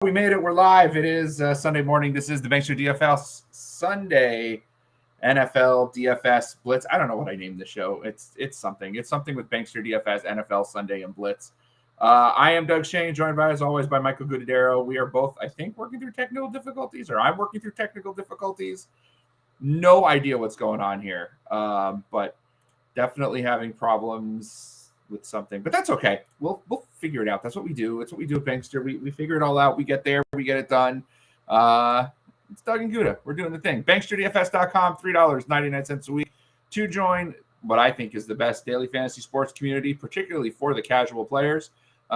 We made it. We're live. It is Sunday morning. This is the Bankster DFS Sunday NFL DFS Blitz. I don't know what I named the show. It's something. It's something with Bankster DFS, NFL Sunday, and Blitz. I am Doug Shane, joined by, as always, by Michael Gutta. We are both, I think, working through technical difficulties, or I'm working through technical difficulties. No idea what's going on here, but definitely having problems with something, but that's okay. We'll figure it out. That's what we do. It's what we do at Bankster. We figure it all out. We get there. We get it done. It's Doug and Gutta. We're doing the thing. BanksterDFS.com, $3.99 a week to join what I think is the best daily fantasy sports community, particularly for the casual players.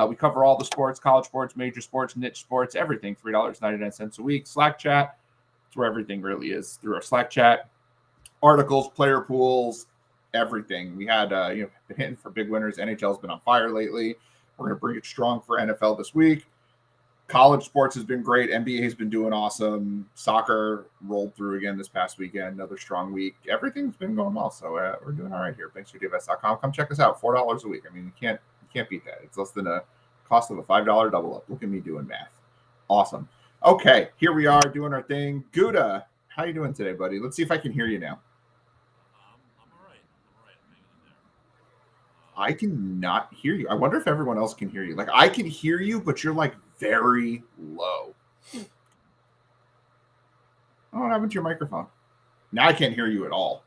We cover all the sports, college sports, major sports, niche sports, everything, $3.99 a week. Slack chat, it's where everything really is, through our Slack chat. Articles, player pools, everything. We had been hitting for big winners. NHL's been on fire lately. We're going to bring it strong for NFL this week. College sports has been great. NBA has been doing awesome. Soccer rolled through again this past weekend. Another strong week. Everything's been going well. So we're doing all right here. BanksterDFS.com. Come check us out. $4 a week. I mean, you can't beat that. It's less than a cost of a $5 double up. Look at me doing math. Awesome. Okay, here we are doing our thing. Gutta, how you doing today, buddy? Let's see if I can hear you now. I cannot hear you. I wonder if everyone else can hear you. Like, I can hear you, but you're like very low. Oh, what happened to your microphone? Now I can't hear you at all.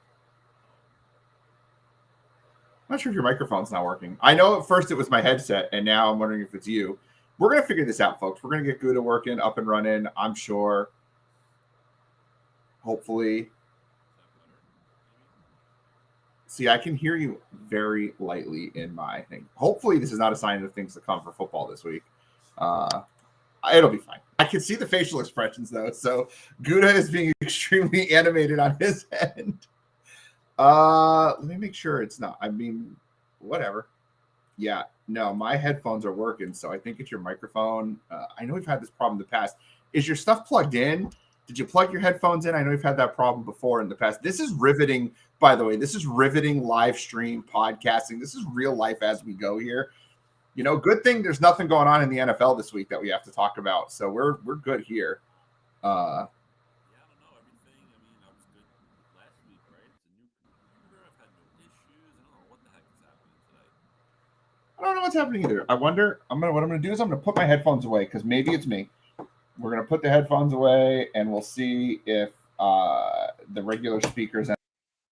I'm not sure if your microphone's not working. I know at first it was my headset, and now I'm wondering if it's you. We're going to figure this out, folks. We're going to get Gutta working, up and running, I'm sure. Hopefully. See, I can hear you very lightly in my thing. Hopefully, this is not a sign of things to come for football this week. It'll be fine. I can see the facial expressions, though. So, Gutta is being extremely animated on his end. Let me make sure it's not. I mean, whatever. Yeah, no, my headphones are working, so I think it's your microphone. I know we've had this problem in the past. Is your stuff plugged in? Did you plug your headphones in? I know we've had that problem before in the past. This is riveting, by the way. This is riveting live stream podcasting. This is real life as we go here. You know, good thing there's nothing going on in the NFL this week that we have to talk about. So we're good here. Yeah, I don't know everything. I mean, I was good last week, right? It's a new computer. I've had no issues. I don't know what the heck is happening today. I don't know what's happening either. I wonder. What I'm gonna do is I'm gonna put my headphones away because maybe it's me. We're going to put the headphones away, and we'll see if the regular speakers end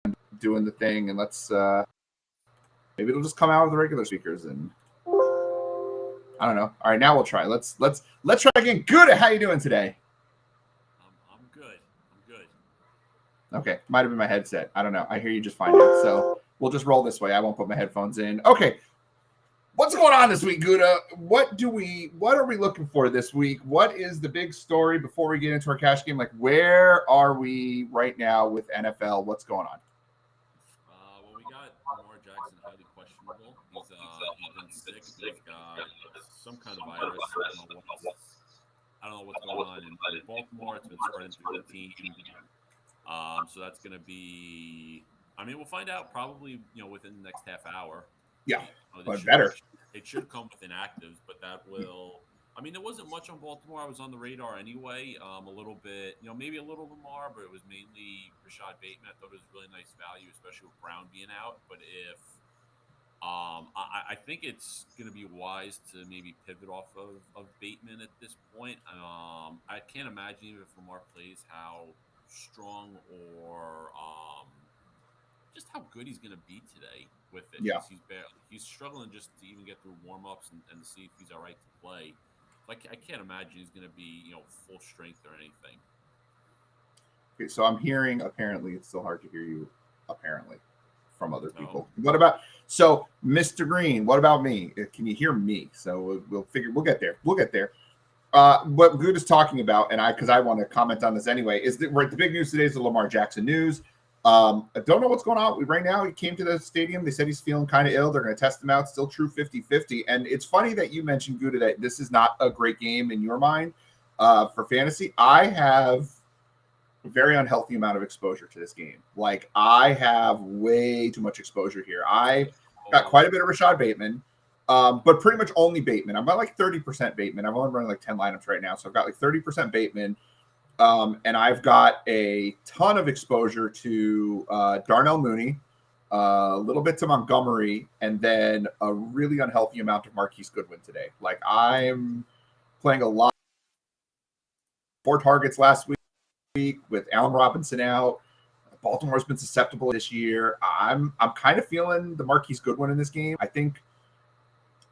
up doing the thing. And let's maybe it'll just come out of the regular speakers. And I don't know. All right, now we'll try. Let's try again. Gutta, how you doing today? I'm good. Okay, might have been my headset. I don't know. I hear you just fine now. So we'll just roll this way. I won't put my headphones in. Okay. What's going on this week, Gutta? What are we looking for this week? What is the big story before we get into our cash game? Like, where are we right now with NFL? What's going on? Well, we got Lamar Jackson highly questionable. He's been sick. He's got some kind of virus. I don't know what's going on in Baltimore. It's been spreading through the team. So that's going to be. I mean, we'll find out probably within the next half hour. Yeah, but better. It should come with inactives, but that will. I mean, there wasn't much on Baltimore. I was on the radar anyway. A little bit, maybe a little Lamar, but it was mainly Rashad Bateman. I thought it was really nice value, especially with Brown being out. But if I think it's going to be wise to maybe pivot off of Bateman at this point. I can't imagine even if Lamar plays how strong or just how good he's going to be today with it. Yeah. He's struggling just to even get through warm-ups and to see if he's all right to play. Like, I can't imagine he's going to be, full strength or anything. Okay, so I'm hearing, apparently, it's still hard to hear you, apparently, from other people. What about, so, Mr. Green, what about me? Can you hear me? So we'll get there. What Good is talking about, and because I want to comment on this anyway, is that the big news today is the Lamar Jackson news. I don't know what's going on. Right now, he came to the stadium. They said he's feeling kind of ill. They're going to test him out. Still true 50-50. And it's funny that you mentioned, Gutta, that this is not a great game in your mind for fantasy. I have a very unhealthy amount of exposure to this game. Like, I have way too much exposure here. I got quite a bit of Rashad Bateman. But pretty much only Bateman. I'm about like 30% Bateman. I'm only running like 10 lineups right now. So I've got like 30% Bateman. And I've got a ton of exposure to Darnell Mooney, a little bit to Montgomery, and then a really unhealthy amount of Marquise Goodwin today. Like I'm playing a lot. 4 targets last week with Allen Robinson out. Baltimore's been susceptible this year. I'm kind of feeling the Marquise Goodwin in this game. I think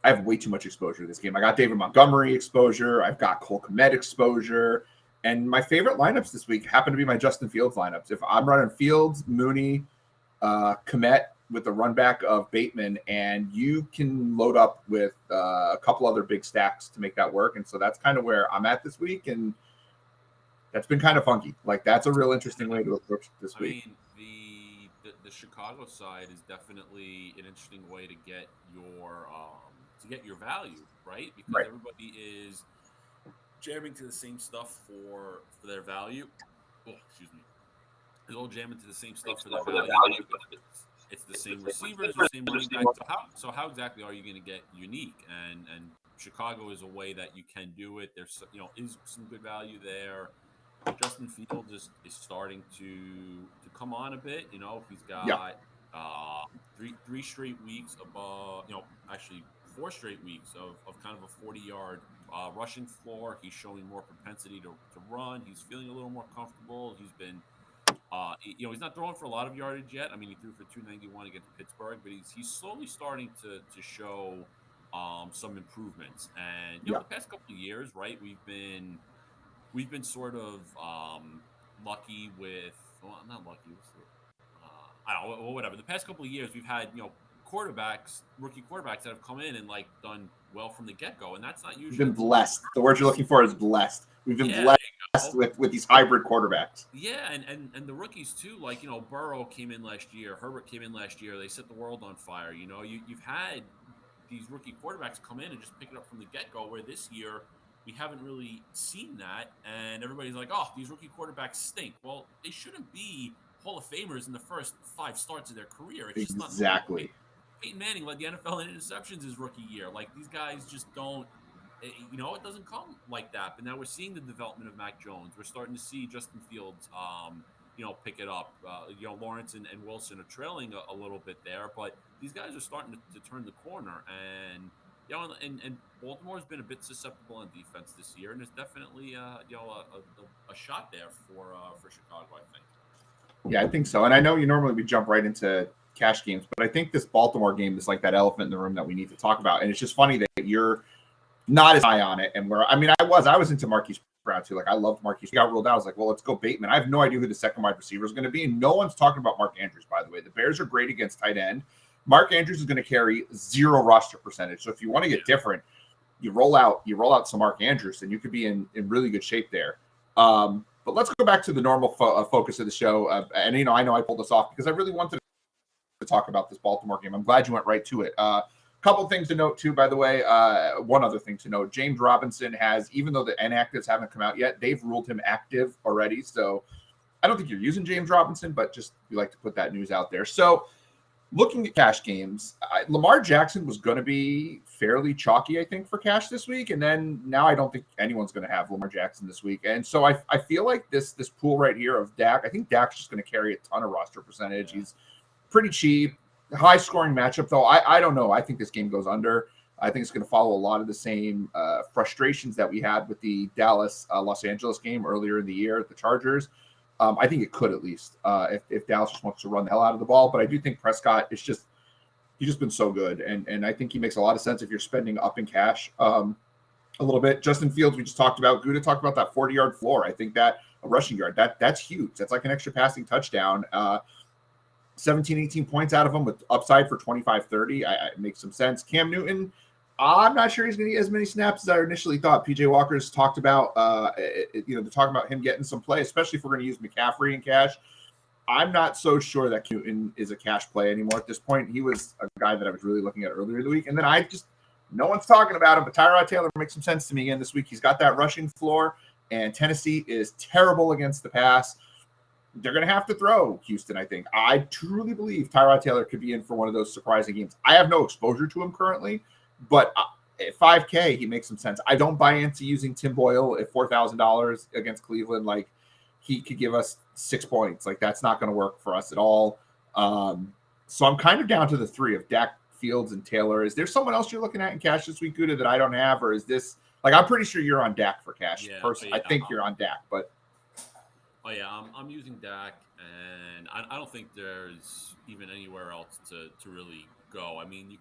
I have way too much exposure to this game. I got David Montgomery exposure. I've got Cole Kmet exposure. And my favorite lineups this week happen to be my Justin Fields lineups. If I'm running Fields, Mooney, Kmet with the run back of Bateman, and you can load up with a couple other big stacks to make that work. And so that's kind of where I'm at this week. And that's been kind of funky. Like that's a real interesting way to approach this week. I mean, the Chicago side is definitely an interesting way to get your value, right? Because everybody is jamming to the same stuff for their value. Oh, excuse me. They're all jamming to the same stuff for their value. It's the same receivers, the same running backs. So how exactly are you going to get unique? And Chicago is a way that you can do it. There's is some good value there. Justin Fields is starting to come on a bit. He's got three straight weeks above. Actually 4 straight weeks of kind of a 40-yard rushing floor. He's showing more propensity to run. He's feeling a little more comfortable. He's been, he's not throwing for a lot of yardage yet. I mean, he threw for 291 against Pittsburgh, but he's slowly starting to show some improvements. And the past couple of years, right, we've been sort of lucky with, well, not lucky. I don't know, whatever. The past couple of years, we've had rookie quarterbacks that have come in and like done well from the get-go, and that's not usually. We've been blessed. The word you're looking for is blessed. We've been blessed with these hybrid quarterbacks. Yeah, and the rookies too. Like Burrow came in last year, Herbert came in last year. They set the world on fire. You've had these rookie quarterbacks come in and just pick it up from the get-go. Where this year we haven't really seen that, and everybody's like, "Oh, these rookie quarterbacks stink." Well, they shouldn't be Hall of Famers in the first 5 starts of their career. It's just not exactly. Peyton Manning led the NFL in interceptions his rookie year. Like these guys just don't. It doesn't come like that. But now we're seeing the development of Mac Jones. We're starting to see Justin Fields, pick it up. Lawrence and Wilson are trailing a little bit there, but these guys are starting to turn the corner. And and Baltimore's been a bit susceptible on defense this year, and there's definitely a shot there for Chicago, I think. Yeah, I think so. And I know normally we jump right into cash games, but I think this Baltimore game is like that elephant in the room that we need to talk about. And it's just funny that you're not as high on it. And I was into Marquise Brown too. Like I loved Marquise. He got ruled out. I was like, well, let's go Bateman. I have no idea who the second wide receiver is going to be. And no one's talking about Mark Andrews, by the way. The Bears are great against tight end. Mark Andrews is going to carry 0 roster percentage. So if you want to get different, you roll out some Mark Andrews, and you could be in really good shape there. But let's go back to the normal focus of the show. And I know I pulled this off because I really wanted to talk about this Baltimore game. I'm glad you went right to it. Couple things to note too, by the way. One other thing to note: James Robinson has, even though the inactives haven't come out yet, they've ruled him active already. So I don't think you're using James Robinson, but just we like to put that news out there. So looking at cash games, Lamar Jackson was going to be fairly chalky, I think, for cash this week. And then now I don't think anyone's going to have Lamar Jackson this week. And so I feel like this pool right here of Dak, I think Dak's just going to carry a ton of roster percentage. He's pretty cheap, high scoring matchup, though. I don't know. I think this game goes under. I think it's going to follow a lot of the same frustrations that we had with the Dallas Los Angeles game earlier in the year at the Chargers. I think it could, at least, if Dallas just wants to run the hell out of the ball. But I do think Prescott he's just been so good. And I think he makes a lot of sense if you're spending up in cash a little bit. Justin Fields, we just talked about. Gutta talked about that 40-yard floor. I think that a rushing yard, that's huge. That's like an extra passing touchdown. 17, 18 points out of him with upside for 25, 30. It makes some sense. Cam Newton, I'm not sure he's going to get as many snaps as I initially thought. PJ Walker's talked about, they're talking about him getting some play, especially if we're going to use McCaffrey in cash. I'm not so sure that Newton is a cash play anymore at this point. He was a guy that I was really looking at earlier in the week. And then no one's talking about him, but Tyrod Taylor makes some sense to me again this week. He's got that rushing floor, and Tennessee is terrible against the pass. They're going to have to throw Houston, I think. I truly believe Tyrod Taylor could be in for one of those surprising games. I have no exposure to him currently, But at 5K, he makes some sense. I don't buy into using Tim Boyle at $4,000 against Cleveland. Like, he could give us 6 points. Like, that's not going to work for us at all. So I'm kind of down to the three of Dak, Fields, and Taylor. Is there someone else you're looking at in cash this week, Gutta, that I don't have? Or is this, like, I'm pretty sure you're on Dak for cash. Yeah, I think you're on Dak, but. Oh yeah, I'm using Dak, and I don't think there's even anywhere else to really go. I mean,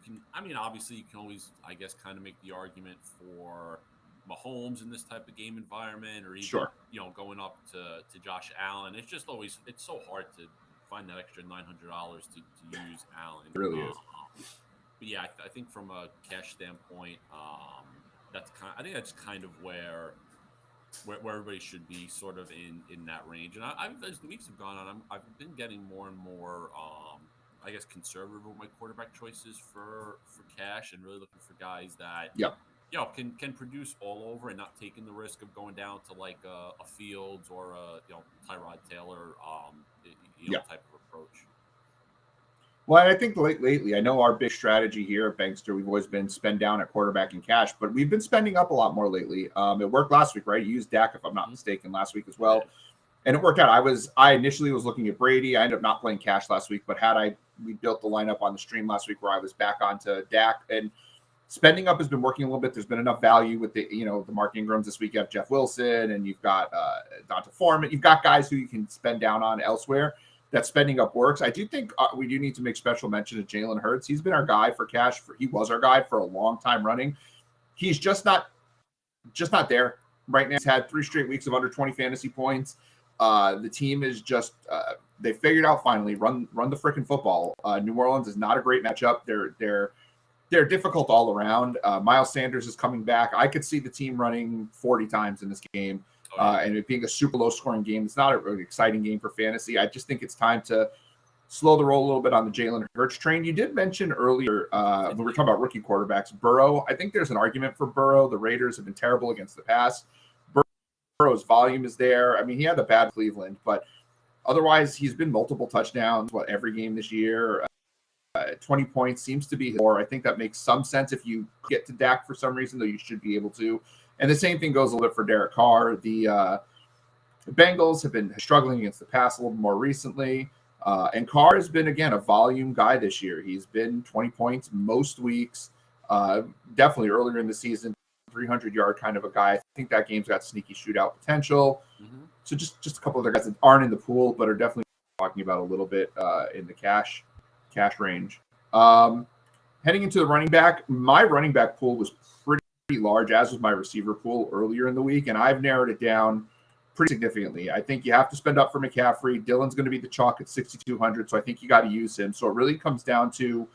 obviously you can always, I guess, kind of make the argument for Mahomes in this type of game environment, or even Sure. going up to Josh Allen. It's just always, it's so hard to find that extra $900 to use Allen. It really is. But yeah, I think from a cash standpoint, I think that's kind of where everybody should be, sort of in that range. And as the weeks have gone on, I've been getting more and more, I guess, conservative with my quarterback choices for cash, and really looking for guys that can produce all over and not taking the risk of going down to like a Fields or a Tyrod Taylor type of approach. Well, I think lately, I know our big strategy here at Bankster, we've always been spend down at quarterback and cash, but we've been spending up a lot more lately. It worked last week, right? You used Dak, if I'm not mistaken, last week as well. And it worked out. I initially was looking at Brady. I ended up not playing cash last week, but we built the lineup on the stream last week where I was back onto Dak, and spending up has been working a little bit. There's been enough value with the Mark Ingrams this week. You have Jeff Wilson, and you've got Donta Foreman. You've got guys who you can spend down on elsewhere. That spending up works. I do think we do need to make special mention of Jalen Hurts. He's been our guy for cash. He was our guy for a long time running. He's just not there right now. He's had 3 straight weeks of under 20 fantasy points. The team is just they figured out finally run the freaking football. New Orleans is not a great matchup. They're difficult all around. Miles Sanders is coming back. I could see the team running 40 times in this game. And it being a super low scoring game. It's not a really exciting game for fantasy. I just think it's time to slow the roll a little bit on the Jalen Hurts train. You did mention earlier when we were talking about rookie quarterbacks, Burrow. I think there's an argument for Burrow. The Raiders have been terrible against the pass. Burrow's volume is there. I mean, he had the bad Cleveland, but otherwise he's been multiple touchdowns every game this year. 20 points seems to be more. I think that makes some sense if you get to Dak for some reason, though you should be able to. And the same thing goes a little bit for Derek Carr. The Bengals have been struggling against the pass a little more recently. And Carr has been, again, a volume guy this year. He's been 20 points most weeks. Definitely earlier in the season, 300-yard kind of a guy. I think that game's got sneaky shootout potential. Mm-hmm. So just a couple of other guys that aren't in the pool, but are definitely talking about a little bit in the cash range. Heading into the running back, my running back pool was pretty large, as was my receiver pool earlier in the week, and I've narrowed it down pretty significantly. I think you have to spend up for McCaffrey. Dylan's going to be the chalk at 6,200, so I think you got to use him. So it really comes down to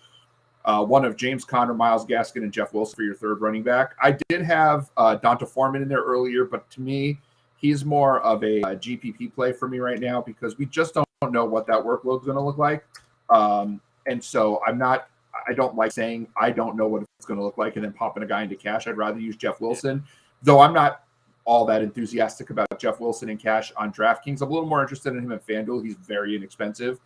one of James Conner, Myles Gaskin, and Jeff Wilson for your third running back. I did have Donta Foreman in there earlier, but to me, he's more of a GPP play for me right now because we just don't know what that workload's going to look like. And so I don't like saying I don't know what it's going to look like and then popping a guy into cash. I'd rather use Jeff Wilson, though I'm not all that enthusiastic about Jeff Wilson in cash on DraftKings. I'm a little more interested in him at FanDuel. He's very inexpensive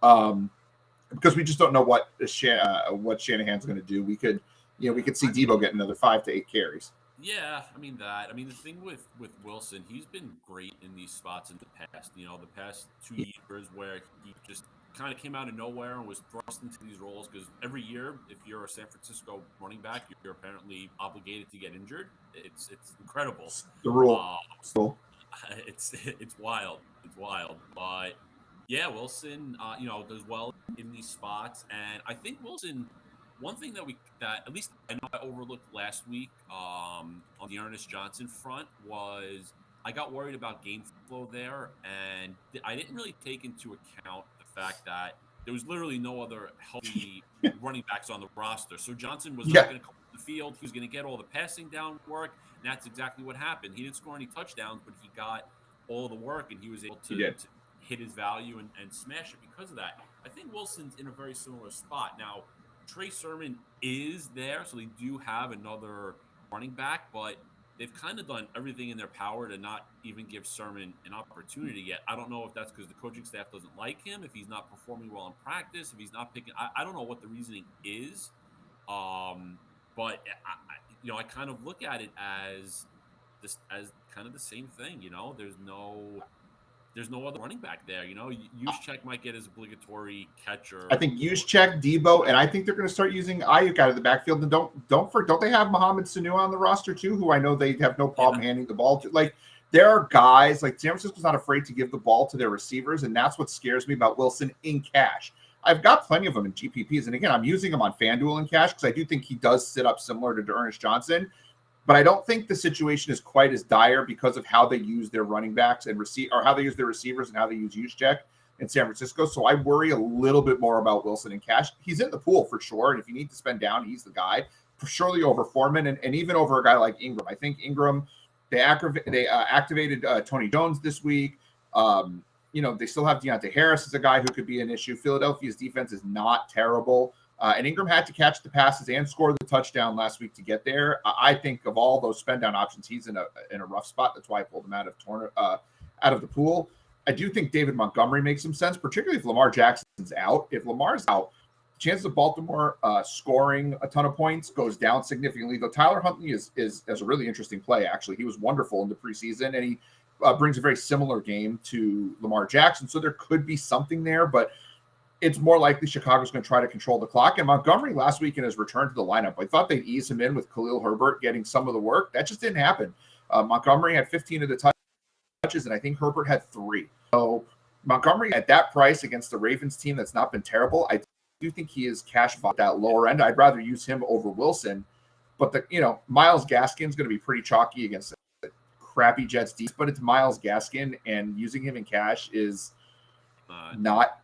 because we just don't know what Shanahan's going to do. We could see Debo get another 5 to 8 carries. Yeah, the thing with Wilson, he's been great in these spots in the past. The past 2 years where he just kind of came out of nowhere and was thrust into these roles because every year, if you're a San Francisco running back, you're apparently obligated to get injured. It's incredible. The rule. It's wild. It's wild. But yeah, Wilson, does well in these spots, and I think Wilson. One thing that at least I know I overlooked last week on the Ernest Johnson front was I got worried about game flow there, and I didn't really take into account the fact that there was literally no other healthy running backs on the roster. So Johnson was not going to come to the field. He was going to get all the passing down work, and that's exactly what happened. He didn't score any touchdowns, but he got all the work, and he was able to hit his value and smash it because of that. I think Wilson's in a very similar spot. Now, Trey Sermon is there, so they do have another running back, but they've kind of done everything in their power to not even give Sermon an opportunity yet. I don't know if that's because the coaching staff doesn't like him, if he's not performing well in practice, if he's not picking. I don't know what the reasoning is. But I kind of look at it as this as kind of the same thing. There's no other running back there. Juszczyk might get his obligatory catcher. I think Juszczyk, Debo, and I think they're going to start using Ayuk out of the backfield. And don't they have Mohamed Sanu on the roster too, who I know they have no problem handing the ball to. Like, there are guys like San Francisco's not afraid to give the ball to their receivers, and that's what scares me about Wilson in cash. I've got plenty of them in GPPs, and again, I'm using him on FanDuel in cash because I do think he does sit up similar to D'Ernest Johnson. But I don't think the situation is quite as dire because of how they use their running backs and or how they use their receivers and how they use Juszczyk in San Francisco. So I worry a little bit more about Wilson in cash. He's in the pool for sure, and if you need to spend down, he's the guy. Surely over Foreman and even over a guy like Ingram. I think Ingram, they activated Tony Jones this week. They still have Deontay Harris as a guy who could be an issue. Philadelphia's defense is not terrible. And Ingram had to catch the passes and score the touchdown last week to get there. I think of all those spend down options, he's in a rough spot. That's why I pulled him out of the pool. I do think David Montgomery makes some sense, particularly if Lamar Jackson's out. If Lamar's out, the chances of Baltimore scoring a ton of points goes down significantly. Though Tyler Huntley is a really interesting play. Actually, he was wonderful in the preseason, and he brings a very similar game to Lamar Jackson. So there could be something there, but it's more likely Chicago's going to try to control the clock. And Montgomery last week in his return to the lineup, I thought they'd ease him in with Khalil Herbert getting some of the work. That just didn't happen. Montgomery had 15 of the touches, and I think Herbert had 3. So Montgomery at that price against the Ravens team that's not been terrible, I do think he is cash at that lower end. I'd rather use him over Wilson. But Myles Gaskin's going to be pretty chalky against the crappy Jets defense, but it's Myles Gaskin, and using him in cash is not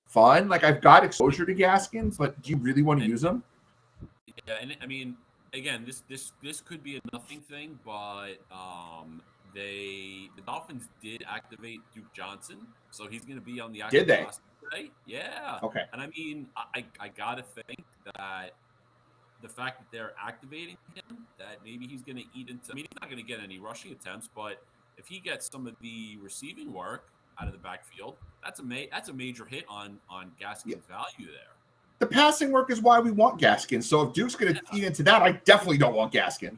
fun. Like, I've got exposure to Gaskins, but do you really want to use him? Yeah, and I mean, again, this could be a nothing thing, but the Dolphins did activate Duke Johnson, so he's going to be on the active roster today. Yeah. Okay. And I mean, I gotta think that the fact that they're activating him, that maybe he's going to eat into. I mean, he's not going to get any rushing attempts, but if he gets some of the receiving work out of the backfield, that's a major hit on Gaskin's value there. The passing work is why we want Gaskin. So if Duke's going to eat into that, I definitely don't want Gaskin.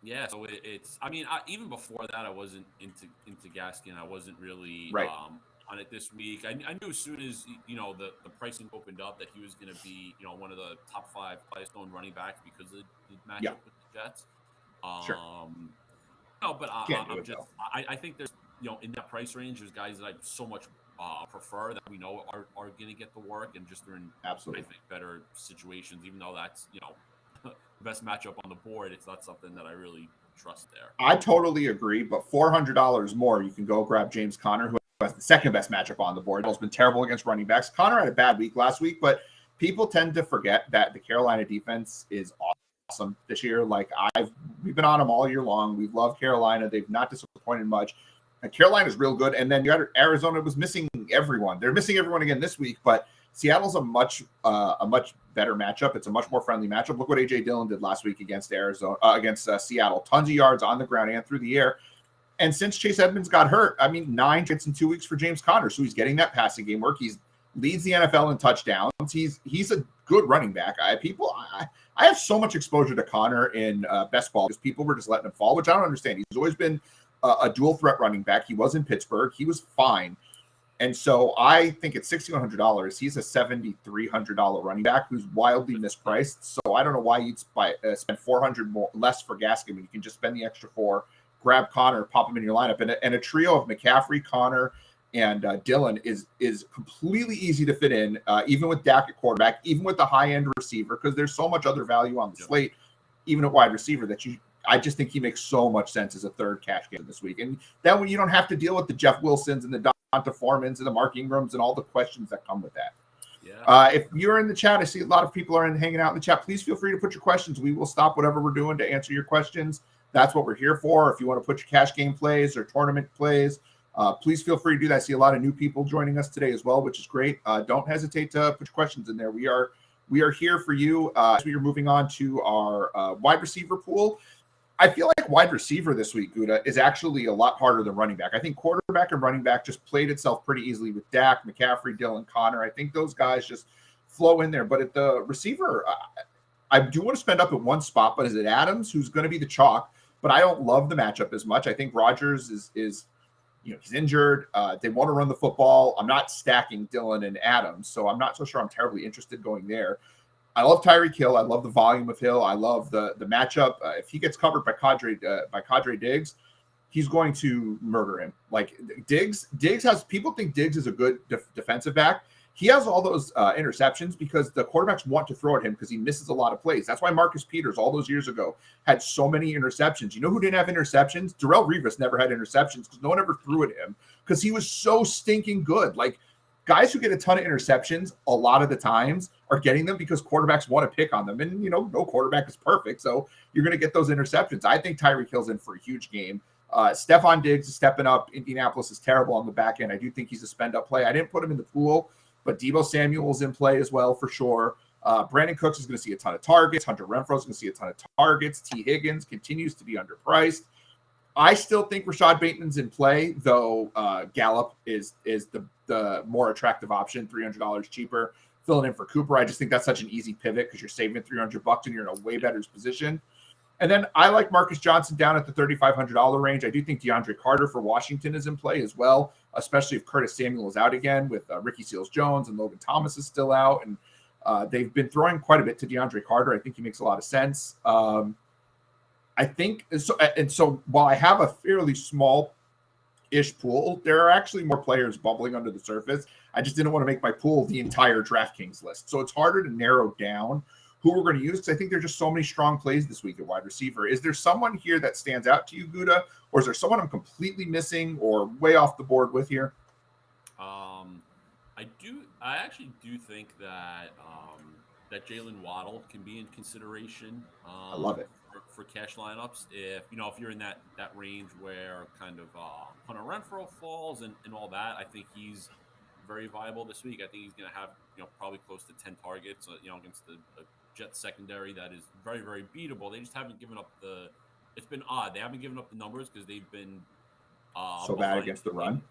Yeah, so it's. I mean, even before that, I wasn't into Gaskin. I wasn't really on it this week. I knew as soon as the pricing opened up that he was going to be one of the top 5 highest owned running backs because of the matchup with the Jets. Sure. No, but I think there's in that price range, there's guys that I so much prefer that we know are going to get the work and just they're in absolutely I think better situations. Even though that's the best matchup on the board, it's not something that I really trust there. I totally agree, but $400 more, you can go grab James Conner, who has the second best matchup on the board. He's been terrible against running backs. Conner had a bad week last week, but people tend to forget that the Carolina defense is awesome this year. Like, we've been on them all year long. We've loved Carolina. They've not disappointed much. And Carolina's real good. And then you got Arizona was missing everyone. They're missing everyone again this week, but Seattle's a much better matchup. It's a much more friendly matchup. Look what A.J. Dillon did last week against Seattle. Tons of yards on the ground and through the air. And since Chase Edmonds got hurt, I mean, 9 hits in 2 weeks for James Conner. So he's getting that passing game work. He leads the NFL in touchdowns. He's a good running back. I have so much exposure to Conner in best ball because people were just letting him fall, which I don't understand. He's always been a dual threat running back. He was in Pittsburgh. He was fine. And so I think at $6,100, he's a $7,300 running back who's wildly mispriced. So I don't know why you'd spend $400 less for Gaskin when you can just spend the extra $4, grab Conner, pop him in your lineup. And a trio of McCaffrey, Conner, and Dillon is completely easy to fit in, even with Dak at quarterback, even with the high-end receiver, because there's so much other value on the slate, even at wide receiver, that I just think he makes so much sense as a third cash game this week. And that way you don't have to deal with the Jeff Wilsons and the Donta Foremans and the Mark Ingrams and all the questions that come with that. Yeah. If you're in the chat, I see a lot of people are hanging out in the chat. Please feel free to put your questions. We will stop whatever we're doing to answer your questions. That's what we're here for. If you want to put your cash game plays or tournament plays, please feel free to do that. I see a lot of new people joining us today as well, which is great. Don't hesitate to put your questions in there. We are here for you. As we are moving on to our wide receiver pool. I feel like wide receiver this week, Gutta, is actually a lot harder than running back. I think quarterback and running back just played itself pretty easily with Dak, McCaffrey, Dillon, Conner. I think those guys just flow in there. But at the receiver, I do want to spend up at one spot, but is it Adams who's going to be the chalk? But I don't love the matchup as much. I think Rodgers is he's injured. They want to run the football. I'm not stacking Dillon and Adams, so I'm not so sure I'm terribly interested going there. I love Tyreek Hill. I love the volume of Hill. I love the matchup. If he gets covered by Cadre Diggs, he's going to murder him. Like Diggs has, people think Diggs is a good defensive back. He has all those interceptions because the quarterbacks want to throw at him because he misses a lot of plays. That's why Marcus Peters all those years ago had so many interceptions. You know who didn't have interceptions? Darrelle Revis never had interceptions because no one ever threw at him because he was so stinking good. Like guys who get a ton of interceptions a lot of the times are getting them because quarterbacks want to pick on them. And, no quarterback is perfect. So you're going to get those interceptions. I think Tyreek Hill's in for a huge game. Stephon Diggs is stepping up. Indianapolis is terrible on the back end. I do think he's a spend-up play. I didn't put him in the pool, but Deebo Samuel's in play as well for sure. Brandon Cooks is going to see a ton of targets. Hunter Renfrow is going to see a ton of targets. T. Higgins continues to be underpriced. I still think Rashad Bateman's in play, though Gallup is the more attractive option, $300 cheaper, filling in for Cooper. I just think that's such an easy pivot because you're saving $300 and you're in a way better position. And then I like Marcus Johnson down at the $3,500 range. I do think DeAndre Carter for Washington is in play as well, especially if Curtis Samuel is out again with Ricky Seals-Jones and Logan Thomas is still out. And they've been throwing quite a bit to DeAndre Carter. I think he makes a lot of sense. I think so. And so while I have a fairly small-ish pool, there are actually more players bubbling under the surface. I just didn't want to make my pool the entire DraftKings list. So it's harder to narrow down who we're going to use because I think there's just so many strong plays this week at wide receiver. Is there someone here that stands out to you, Gutta, or is there someone I'm completely missing or way off the board with here? I actually do think that that Jalen Waddle can be in consideration. I love it for cash lineups. If you're in that range where kind of Hunter Renfrow falls and all that, I think he's very viable this week. I think he's going to have probably close to 10 targets. Against the Jets secondary that is very, very beatable. They just haven't given up it's been odd. They haven't given up the numbers because they've been so bad against the run.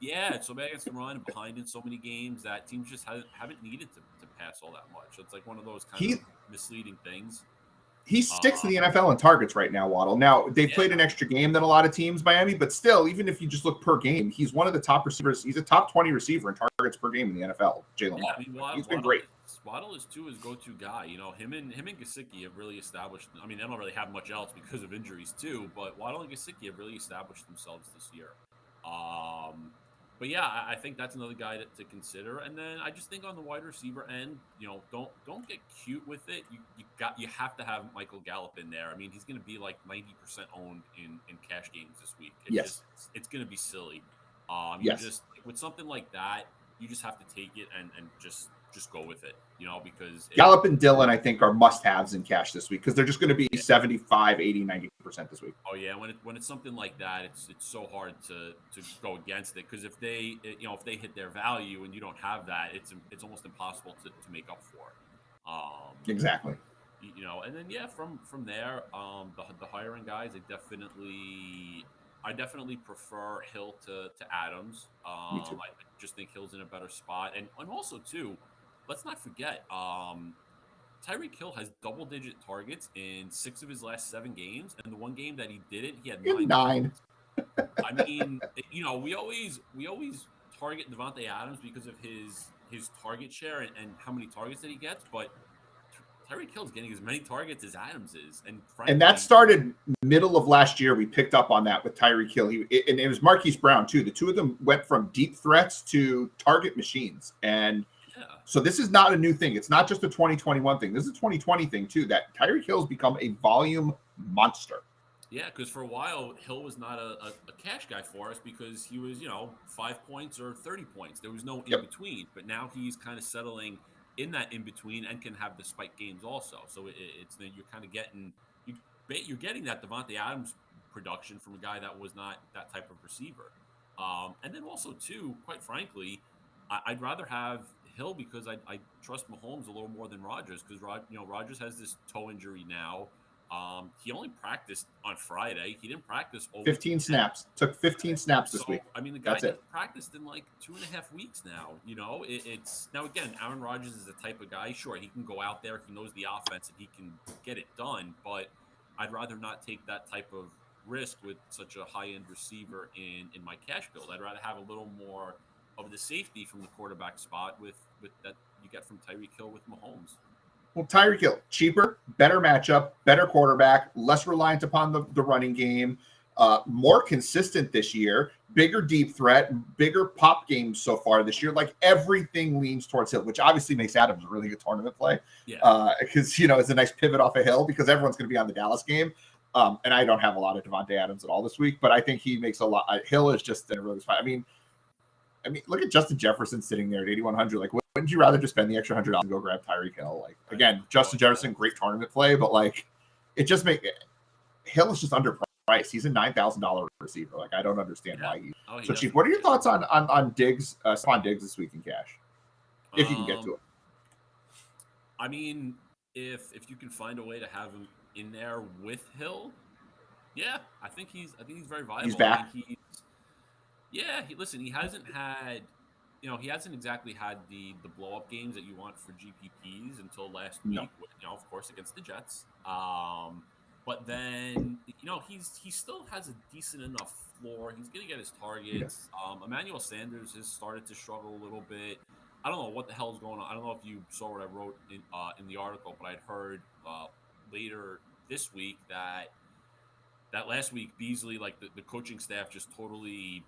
Yeah, it's so bad against the run and behind in so many games that teams just haven't needed to pass all that much. So it's like one of those kind of misleading things. He sticks to the NFL in targets right now, Waddle. Now, they played an extra game than a lot of teams, Miami, but still, even if you just look per game, he's one of the top receivers. He's a top 20 receiver in targets per game in the NFL, Jalen Waddle. He's been great. Waddle is, too, his go-to guy. Him and Gesicki have really established – I mean, they don't really have much else because of injuries, too, but Waddle and Gesicki have really established themselves this year. But yeah, I think that's another guy to consider. And then I just think on the wide receiver end, don't get cute with it. You have to have Michael Gallup in there. I mean, he's going to be like 90% owned in cash games this week. It's going to be silly. Just with something like that, you just have to take it and just go with it, because Gallup and Dillon, I think, are must-haves in cash this week because they're just going to be 75, 80, 90% this week. Oh yeah, when it's something like that, it's so hard to go against it because if they hit their value and you don't have that, it's almost impossible to make up for. Exactly. And then from there, the hiring guys, I definitely prefer Hill to Adams. Me too. I just think Hill's in a better spot, and also too. Let's not forget, Tyreek Hill has double-digit targets in 6 of his last 7 games, and the one game that he didn't, he had 9. I mean, we always target Devontae Adams because of his target share and how many targets that he gets, but Tyreek Hill's getting as many targets as Adams is, and that started middle of last year. We picked up on that with Tyreek Hill, and it was Marquise Brown too. The two of them went from deep threats to target machines, and so this is not a new thing. It's not just a 2021 thing. This is a 2020 thing too, that Tyreek Hill's become a volume monster. Yeah, because for a while, Hill was not a cash guy for us because he was, 5 points or 30 points. There was no in-between. But now he's kind of settling in that in-between and can have the spike games also. So it's you're kind of getting you're getting that Devontae Adams production from a guy that was not that type of receiver. And then also, too, quite frankly, I'd rather have Hill because I trust Mahomes a little more than Rodgers because Rodgers has this toe injury now. He only practiced on Friday. He didn't practice all 15 weekend. snaps. Took 15 snaps this week. I mean, the guy That's it. hasn't practiced in like 2.5 weeks now. It's now again, Aaron Rodgers is the type of guy. Sure, he can go out there, he knows the offense, and he can get it done. But I'd rather not take that type of risk with such a high-end receiver in my cash build. I'd rather have a little more of the safety from the quarterback spot with that you get from Tyreek Hill with Mahomes. Well, Tyreek Hill, cheaper, better matchup, better quarterback, less reliant upon the running game, more consistent this year, bigger deep threat, bigger pop games so far this year. Like everything leans towards Hill, which obviously makes Adams a really good tournament play. Yeah. Because, it's a nice pivot off of Hill because everyone's going to be on the Dallas game. And I don't have a lot of Devontae Adams at all this week, but I think he makes a lot. Hill is just in a really spot. I mean, look at Justin Jefferson sitting there at 8,100. Like, wouldn't you rather just spend the extra $100 and go grab Tyreek Hill? Like, again, Justin Jefferson, great tournament play, but like, Hill is just underpriced. He's a $9,000 receiver. Like, I don't understand why he's so cheap. What are your thoughts on Diggs, Stephon Diggs this week in cash, if you can get to it? I mean, if you can find a way to have him in there with Hill, yeah, I think he's very viable. He's back. Listen, he hasn't had, he hasn't exactly had the blow up games that you want for GPPs until last week. Of course, against the Jets. But then, he still has a decent enough floor. He's going to get his targets. Emmanuel Sanders has started to struggle a little bit. I don't know what the hell is going on. I don't know if you saw what I wrote in the article, but I'd heard later this week that last week Beasley, like the coaching staff, just totally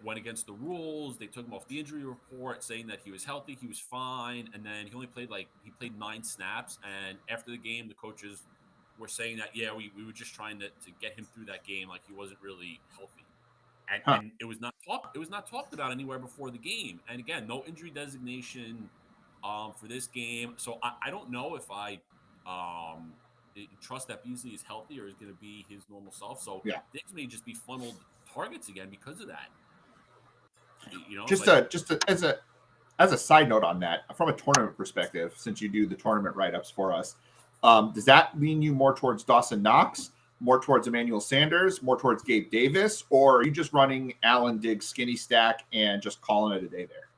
went against the rules. They took him off the injury report, saying that he was healthy, he was fine, and then he only played 9 snaps. And after the game, the coaches were saying that we were just trying to get him through that game, like he wasn't really healthy. And it was not talked about anywhere before the game. And again, no injury designation for this game. So I don't know if I trust that Beasley is healthy or is going to be his normal self. So Diggs may just be funneled targets again because of that. As a side note on that, from a tournament perspective, since you do the tournament write-ups for us, does that lean you more towards Dawson Knox, more towards Emmanuel Sanders, more towards Gabe Davis, or are you just running Allen Diggs skinny stack and just calling it a day there?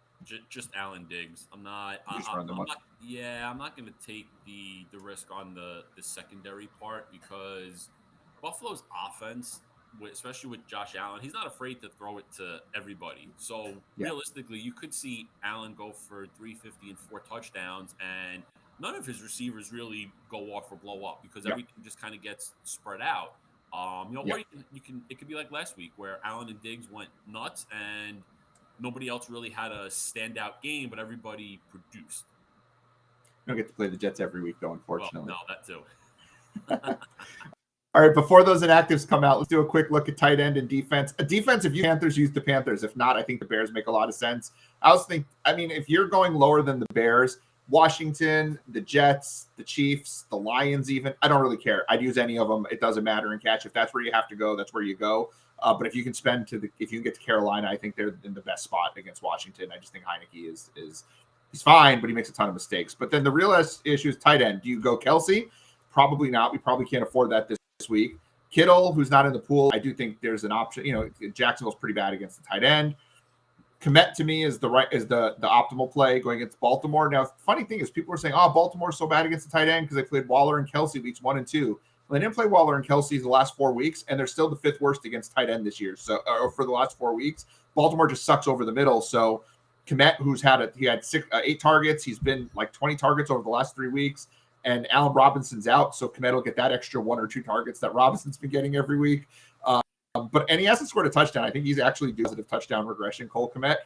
Just Allen Diggs. I'm not going to take the risk on the secondary part because Buffalo's offense, especially with Josh Allen, he's not afraid to throw it to everybody. So realistically, you could see Allen go for 350 and 4 touchdowns, and none of his receivers really go off or blow up because everything just kind of gets spread out. Or it could be like last week where Allen and Diggs went nuts and nobody else really had a standout game, but everybody produced. You don't get to play the Jets every week, though, unfortunately. Well, no, that too. All right, before those inactives come out, let's do a quick look at tight end and defense. A defense, if you Panthers, use the Panthers. If not, I think the Bears make a lot of sense. If you're going lower than the Bears, Washington, the Jets, the Chiefs, the Lions even, I don't really care. I'd use any of them. It doesn't matter in catch. If that's where you have to go, that's where you go. But if you can if you can get to Carolina, I think they're in the best spot against Washington. I just think Heineke is he's fine, but he makes a ton of mistakes. But then the real issue is tight end. Do you go Kelsey? Probably not. We probably can't afford that this week. Kittle, who's not in the pool, I do think there's an option. Jacksonville's pretty bad against the tight end. Komet to me is the optimal play going against Baltimore. Now, funny thing is, people are saying, Baltimore's so bad against the tight end because they played Waller and Kelsey weeks 1 and 2. Well, they didn't play Waller and Kelsey the last 4 weeks, and they're still the 5th worst against tight end this year. So, for the last 4 weeks, Baltimore just sucks over the middle. So, Komet, who's had 8 targets, he's been like 20 targets over the last 3 weeks, and Allen Robinson's out, so Komet will get that extra 1 or 2 targets that Robinson's been getting every week. But he hasn't scored a touchdown. I think he's actually due positive touchdown regression. Cole Komet.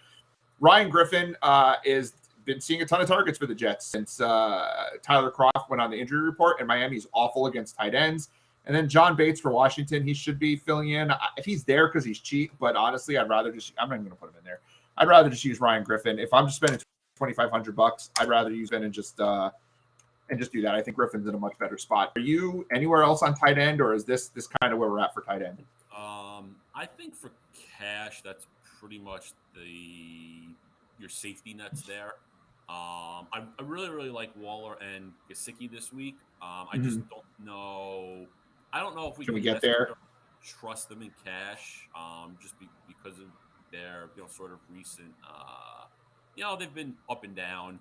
Ryan Griffin is been seeing a ton of targets for the Jets since Tyler Kroft went on the injury report, and Miami's awful against tight ends. And then John Bates for Washington, he should be filling in if he's there because he's cheap. But honestly, I'm not even going to put him in there. I'd rather just use Ryan Griffin. If I'm just spending $2,500, I'd rather use him and just do that. I think Griffin's in a much better spot. Are you anywhere else on tight end, or is this kind of where we're at for tight end? I think for cash, that's pretty much your safety nets there. I really, really like Waller and Gesicki this week. I just don't know. I don't know if we Can we can get there? trust them in cash, just because of their sort of recent. They've been up and down,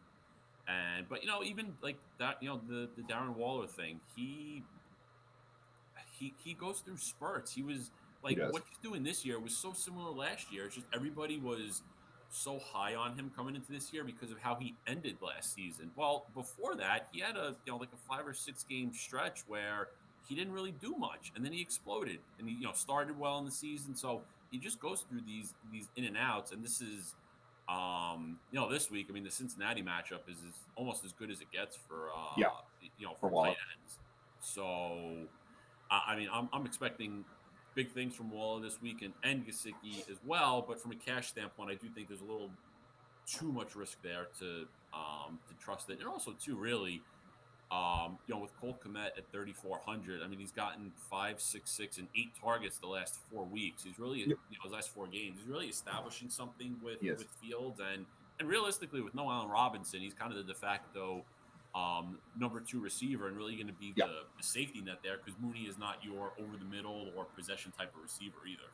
but even like that, the Darren Waller thing, he goes through spurts. He was like what he's doing this year was so similar last year. It's just everybody was so high on him coming into this year because of how he ended last season. Well, before that, he had a like a 5 or 6 game stretch where he didn't really do much, and then he exploded, and he started well in the season. So he just goes through these in and outs, and this is this week. I mean, the Cincinnati matchup is almost as good as it gets for for Waller. tight ends. So I mean, I'm expecting big things from Waller this week and Gesicki as well. But from a cash standpoint, I do think there's a little too much risk there to trust it. And also, too, really, with Cole Kmet at 3,400, I mean, he's gotten 5, 6, 6, and 8 targets the last 4 weeks. He's really, his last 4 games, he's really establishing something with Fields. And realistically, with no Allen Robinson, he's kind of the de facto number 2 receiver and really going to be the safety net there because Mooney is not your over the middle or possession type of receiver either.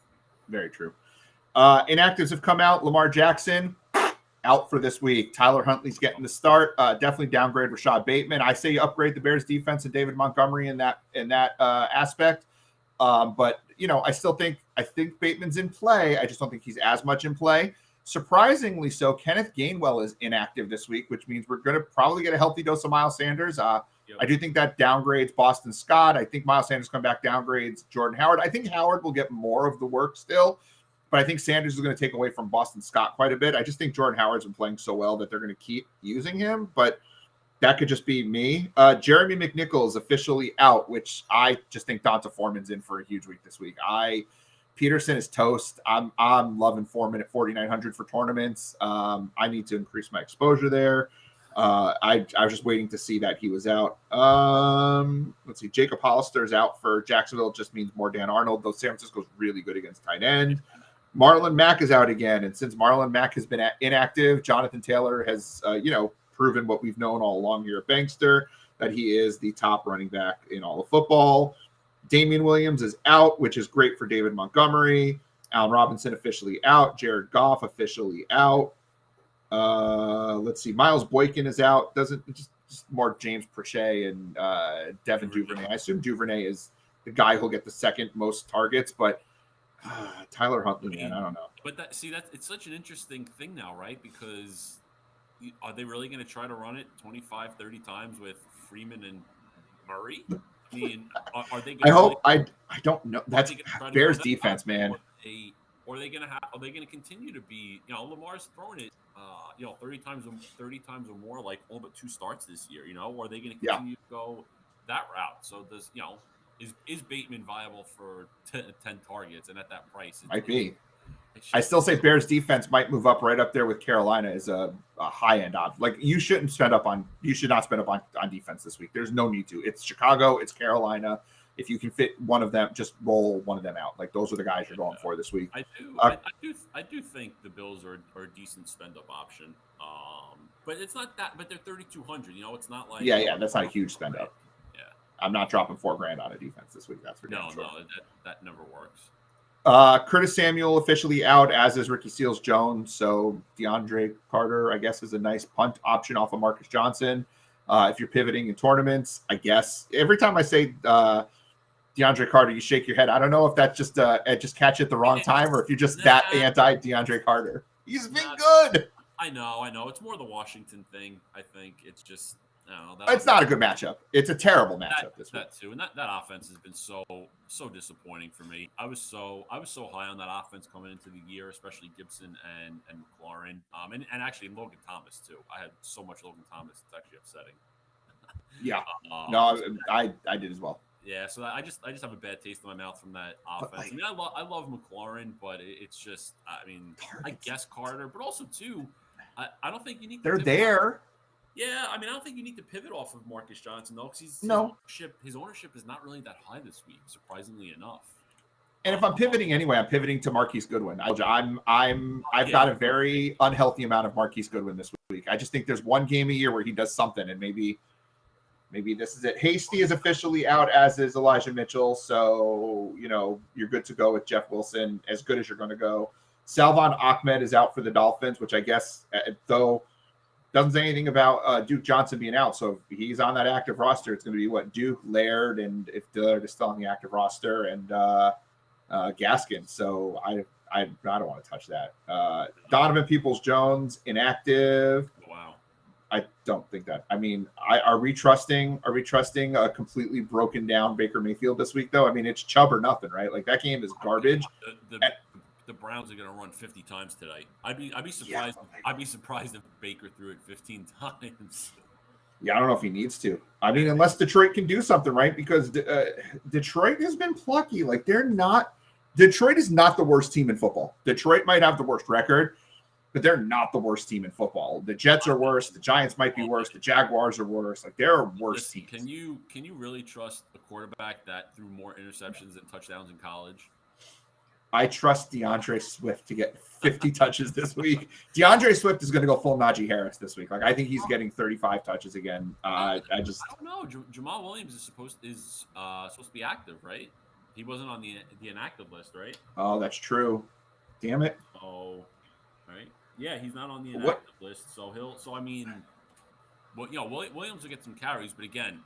Very true. Inactives have come out. Lamar Jackson out for this week. Tyler Huntley's getting the start. Definitely downgrade Rashad Bateman. I say you upgrade the Bears defense and David Montgomery in that aspect. But I think Bateman's in play. I just don't think he's as much in play. Surprisingly so, Kenneth Gainwell is inactive this week, which means we're going to probably get a healthy dose of Miles Sanders. I do think that downgrades Boston Scott. I think Miles Sanders come back downgrades Jordan Howard. I think Howard will get more of the work still, but I think Sanders is going to take away from Boston Scott quite a bit. I just think Jordan Howard's been playing so well that they're going to keep using him, but that could just be me. Jeremy McNichol is officially out, which I just think Donta Foreman's in for a huge week this week. Peterson is toast. I'm loving Foreman at 4,900 for tournaments. I need to increase my exposure there. I was just waiting to see that he was out. Let's see. Jacob Hollister is out for Jacksonville. It just means more Dan Arnold, though San Francisco's really good against tight end. Marlon Mack is out again. And since Marlon Mack has been inactive, Jonathan Taylor has, proven what we've known all along here at Bankster, that he is the top running back in all of football. Damian Williams is out, which is great for David Montgomery. Allen Robinson officially out. Jared Goff officially out. Let's see. Miles Boykin is out. Just more James Prochet and Devin Duvernay. I assume Duvernay is the guy who'll get the second most targets, but Tyler Huntley, man, I don't know. But it's such an interesting thing now, right? Because are they really going to try to run it 25, 30 times with Freeman and Murray? I mean, are they? I don't know. That's Bears defense, man. Or are they going to continue to be? Lamar's throwing it, 30 times or more, like all but 2 starts this year. Or are they going to continue to go that route? So does is Bateman viable for 10 targets? And at that price, might be. I still say Bears defense might move up right up there with Carolina as a high end option. Like you should not spend up on defense this week. There's no need to. It's Chicago, it's Carolina. If you can fit one of them, just roll one of them out. Like those are the guys you're going for this week. I do think the Bills are a decent spend up option. But it's not that. But they're 3,200. It's not like that's not a huge spend up. Yeah, I'm not dropping $4,000 on a defense this week. That's for no, that never works. Curtis Samuel officially out, as is Ricky Seals-Jones. So DeAndre Carter, I guess, is a nice punt option off of Marcus Johnson. If you're pivoting in tournaments, I guess. Every time I say DeAndre Carter, you shake your head. I don't know if that's just catch it the wrong time or if you're just that anti DeAndre Carter. He's been good. I know. It's more the Washington thing. I think it's just. It's not a good matchup. It's a terrible matchup this week. That too, and that offense has been so disappointing for me. I was so high on that offense coming into the year, especially Gibson and McLaurin, and actually Logan Thomas too. I had so much Logan Thomas; it's actually upsetting. Yeah, no, I did as well. Yeah, so I just have a bad taste in my mouth from that offense. I love McLaurin, but it's just I guess Carter, but also too, I don't think you need. They're there. Yeah, I don't think you need to pivot off of Marcus Johnson though, because his ownership is not really that high this week, surprisingly enough. And if I'm pivoting anyway, I'm pivoting to Marquise Goodwin. I've got a very unhealthy amount of Marquise Goodwin this week. I just think there's one game a year where he does something, and maybe maybe this is it. Hasty is officially out, as is Elijah Mitchell. So, you're good to go with Jeff Wilson, as good as you're going to go. Salvon Ahmed is out for the Dolphins, which I guess, though, doesn't say anything about Duke Johnson being out. So if he's on that active roster, it's going to be Duke, Laird, and if Dillard is still on the active roster, and Gaskin. So I don't want to touch that. Donovan Peoples-Jones, inactive. Wow. I don't think that. I mean, are we trusting a completely broken down Baker Mayfield this week, though? I mean, it's Chubb or nothing, right? Like, that game is garbage. The Browns are going to run 50 times today. I'd be surprised. Yeah. I'd be surprised if Baker threw it 15 times. Yeah, I don't know if he needs to. I mean, unless Detroit can do something, right? Because Detroit has been plucky. Like, Detroit is not the worst team in football. Detroit might have the worst record, but they're not the worst team in football. The Jets are worse. The Giants might be worse. The Jaguars are worse. Like, they're worse teams. Can you really trust a quarterback that threw more interceptions than touchdowns in college? I trust DeAndre Swift to get 50 touches this week. DeAndre Swift is going to go full Najee Harris this week. Like, I think he's getting 35 touches again. I don't know. Jamal Williams is supposed to be active, right? He wasn't on the inactive list, right? Oh, that's true. Damn it. Oh, right. Yeah, he's not on the inactive list. So Williams will get some carries, but again,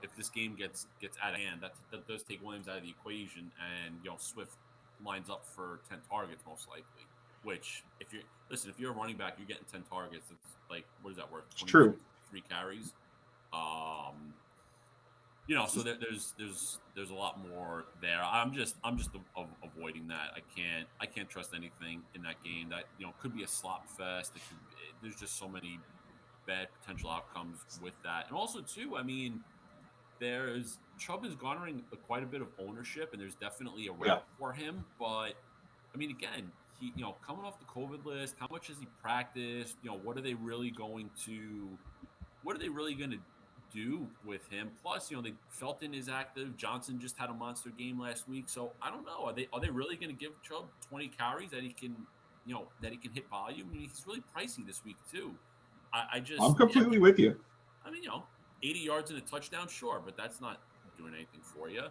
if this game gets out of hand, that does take Williams out of the equation, and Swift lines up for 10 targets most likely. Which, if you're a running back, you're getting 10 targets. It's like, what is that worth? It's true. 3 carries. So there's a lot more there. I'm just avoiding that. I can't trust anything in that game. That could be a slop fest. There's just so many bad potential outcomes with that. And also too, I mean, Chubb is garnering quite a bit of ownership, and there's definitely a rep for him. But I mean, again, he coming off the COVID list, how much has he practiced? What are they really going to do with him? Plus, Felton is active. Johnson just had a monster game last week, so I don't know. Are they really going to give Chubb 20 carries that he can hit volume? I mean, he's really pricey this week too. I'm completely with you. I mean, 80 yards and a touchdown, sure, but that's not doing anything for you.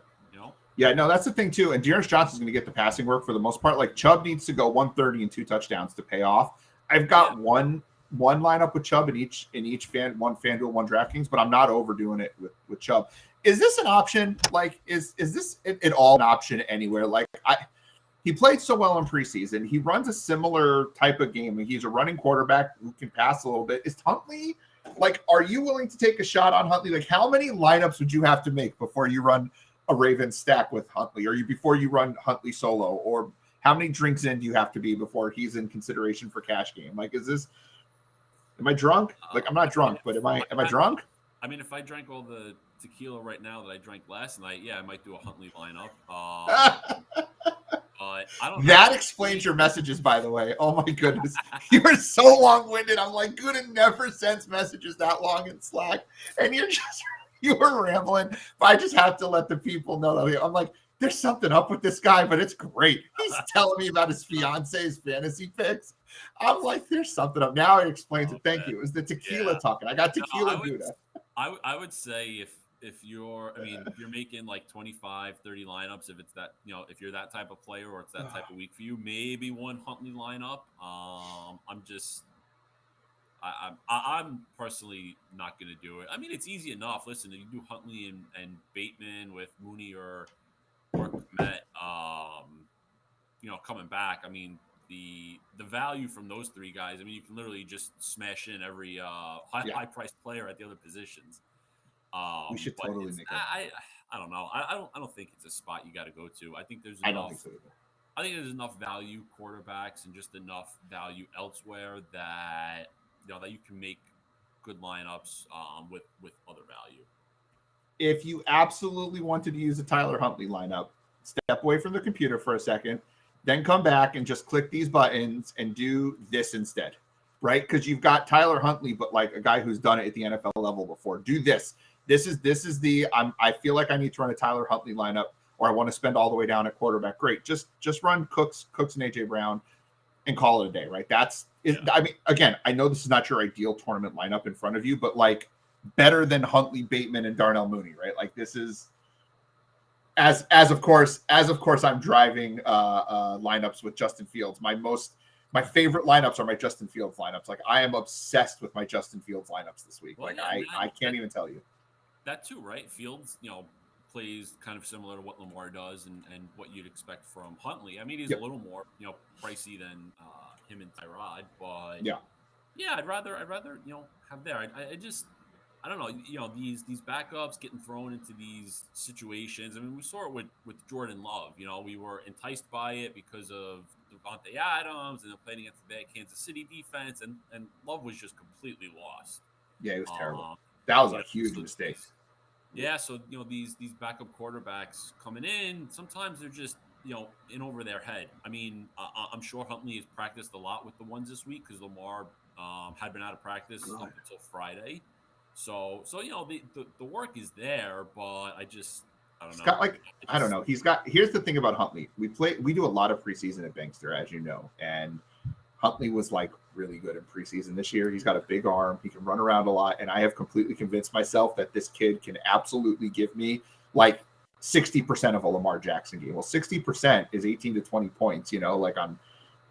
Yeah, no, that's the thing too. And Dearness Johnson's going to get the passing work for the most part. Like, Chubb needs to go 130 and 2 touchdowns to pay off. I've got one lineup with Chubb in each one FanDuel, one DraftKings, but I'm not overdoing it with Chubb. Is this an option? Like, is this at all an option anywhere? Like, he played so well in preseason. He runs a similar type of game. He's a running quarterback who can pass a little bit. Is Huntley, like, are you willing to take a shot on Huntley? Like, how many lineups would you have to make before you run a Ravens stack with Huntley, or before you run Huntley solo, or how many drinks in do you have to be before he's in consideration for cash game? Like, am I drunk? Like, I'm not drunk, but am I drunk? I mean, if I drank all the tequila right now that I drank last night, yeah, I might do a Huntley lineup. I don't know. That explains your messages, by the way. Oh my goodness. You were so long-winded. I'm like, Gutta never sends messages that long in Slack. And you were rambling. But I just have to let the people know that I'm like, there's something up with this guy, but it's great. He's telling me about his fiance's fantasy picks. I'm like, there's something up. Now it explains it. Thank you. It was the tequila talking. I got tequila Gutta. I would say if you're making like 25, 30 lineups, if it's that, if you're that type of player or it's that type of week for you, maybe one Huntley lineup. I'm personally not going to do it. I mean, it's easy enough. Listen, you do Huntley and Bateman with Mooney or Kmet, coming back. I mean, the value from those 3 guys, I mean, you can literally just smash in every high priced player at the other positions. We should totally make it. I don't know. I don't think it's a spot you got to go to. I think there's enough. I don't think so either. I think there's enough value quarterbacks and just enough value elsewhere that that you can make good lineups with other value. If you absolutely wanted to use a Tyler Huntley lineup, step away from the computer for a second, then come back and just click these buttons and do this instead, right? Because you've got Tyler Huntley, but like a guy who's done it at the NFL level before. Do this. This is the I feel like I need to run a Tyler Huntley lineup, or I want to spend all the way down at quarterback. Great. Just run Cooks and AJ Brown and call it a day, right? I mean, again, I know this is not your ideal tournament lineup in front of you, but like, better than Huntley, Bateman, and Darnell Mooney, right? Like this is as of course I'm driving lineups with Justin Fields. My favorite lineups are my Justin Fields lineups. Like I am obsessed with my Justin Fields lineups this week. Well, like I can't even tell you. That too, right? Fields, plays kind of similar to what Lamar does and what you'd expect from Huntley. I mean, he's a little more, pricey than him and Tyrod, but yeah, I'd rather have there. I don't know, these backups getting thrown into these situations. I mean, we saw it with Jordan Love. We were enticed by it because of Devontae Adams and then playing against the bad Kansas City defense, and Love was just completely lost. Yeah, it was terrible. That was a huge mistake. Yeah, so these backup quarterbacks coming in, sometimes they're just in over their head. I mean, I'm sure Huntley has practiced a lot with the ones this week because Lamar had been out of practice up until Friday. So the work is there, but I don't know. I don't know. Here's the thing about Huntley. We do a lot of preseason at Bankster, as you know, and Huntley was like really good in preseason this year. He's got a big arm. He can run around a lot. And I have completely convinced myself that this kid can absolutely give me like 60% of a Lamar Jackson game. Well, 60% is 18 to 20 points, like on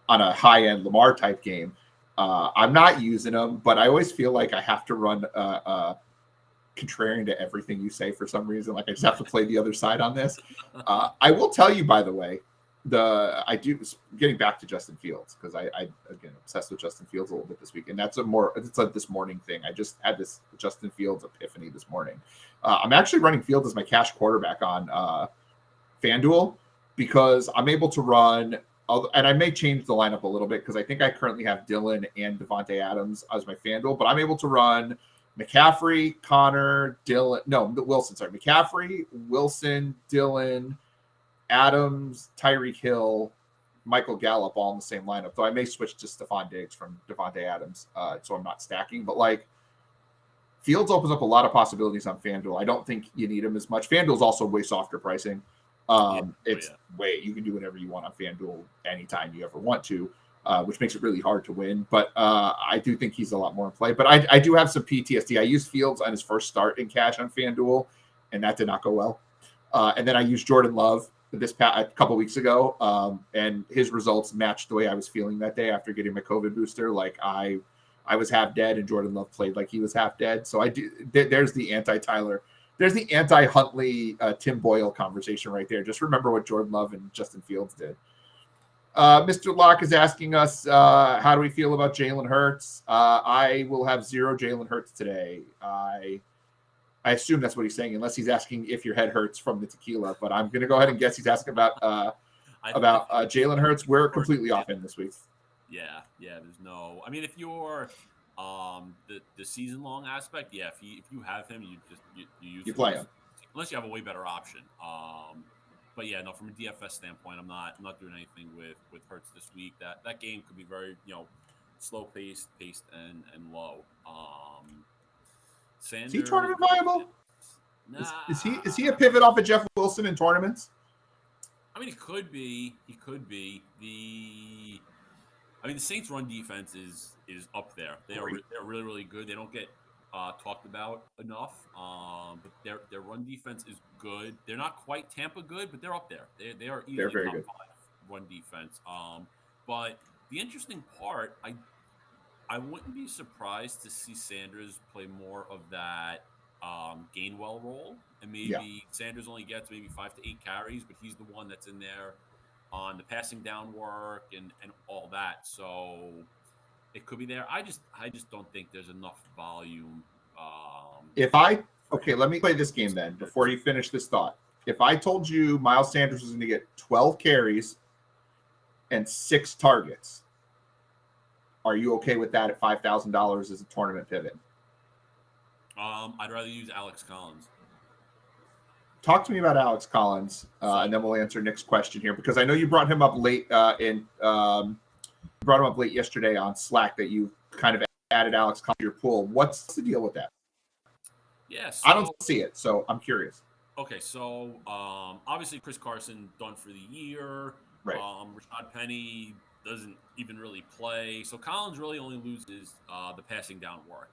a high end Lamar type game. I'm not using them, but I always feel like I have to run contrarian to everything you say for some reason. Like I just have to play the other side on this. I will tell you, by the way, getting back to Justin Fields, because I again obsessed with Justin Fields a little bit this week, and it's a this morning thing. I just had this Justin Fields epiphany this morning. I'm actually running Fields as my cash quarterback on FanDuel because I'm able to run, and I may change the lineup a little bit because I think I currently have Dylan and Devontae Adams as my FanDuel, but I'm able to run McCaffrey, McCaffrey, Wilson, Dylan, Adams, Tyreek Hill, Michael Gallup all in the same lineup. Though I may switch to Stephon Diggs from Devontae Adams, so I'm not stacking. But like Fields opens up a lot of possibilities on FanDuel. I don't think you need him as much. FanDuel's also way softer pricing. You can do whatever you want on FanDuel anytime you ever want to, which makes it really hard to win. But I do think he's a lot more in play. But I do have some PTSD. I used Fields on his first start in cash on FanDuel, and that did not go well. And then I used Jordan Love a couple weeks ago, and his results matched the way I was feeling that day after getting my COVID booster. Like I was half dead, and Jordan Love played like he was half dead. So there's the anti-Tyler. There's the anti-Huntley Tim Boyle conversation right there. Just remember what Jordan Love and Justin Fields did. Mr. Locke is asking us, how do we feel about Jalen Hurts? I will have 0 Jalen Hurts today. I assume that's what he's saying, unless he's asking if your head hurts from the tequila. But I'm going to go ahead and guess he's asking about Jalen Hurts. We're completely off in this week. Yeah. There's no. I mean, if you're the season long aspect, if you have him, you play him unless you have a way better option. But yeah, no. From a DFS standpoint, I'm not doing anything with Hurts this week. That game could be very slow paced and low. Sanders, is he tournament viable? Nah. Is he a pivot off of Jeff Wilson in tournaments? I mean, he could be. The Saints' run defense is up there. They're really, really good. They don't get talked about enough. But their run defense is good. They're not quite Tampa good, but they're up there. They are easily very top good 5 run defense. But the interesting part, I wouldn't be surprised to see Sanders play more of that Gainwell role, and maybe Sanders only gets maybe 5 to 8 carries, but he's the one that's in there on the passing down work and all that. So it could be there. I just don't think there's enough volume. Let me play this game then before you finish this thought. If I told you Miles Sanders was going to get 12 carries and 6 targets, are you okay with that at $5,000 as a tournament pivot? I'd rather use Alex Collins. Talk to me about Alex Collins, and then we'll answer Nick's question here, because I know you brought him up late yesterday on Slack that you kind of added Alex Collins to your pool. What's the deal with that? Yes, I don't see it, so I'm curious. Okay, so obviously Chris Carson done for the year. Right. Rashad Penny doesn't even really play, so Collins really only loses the passing down work.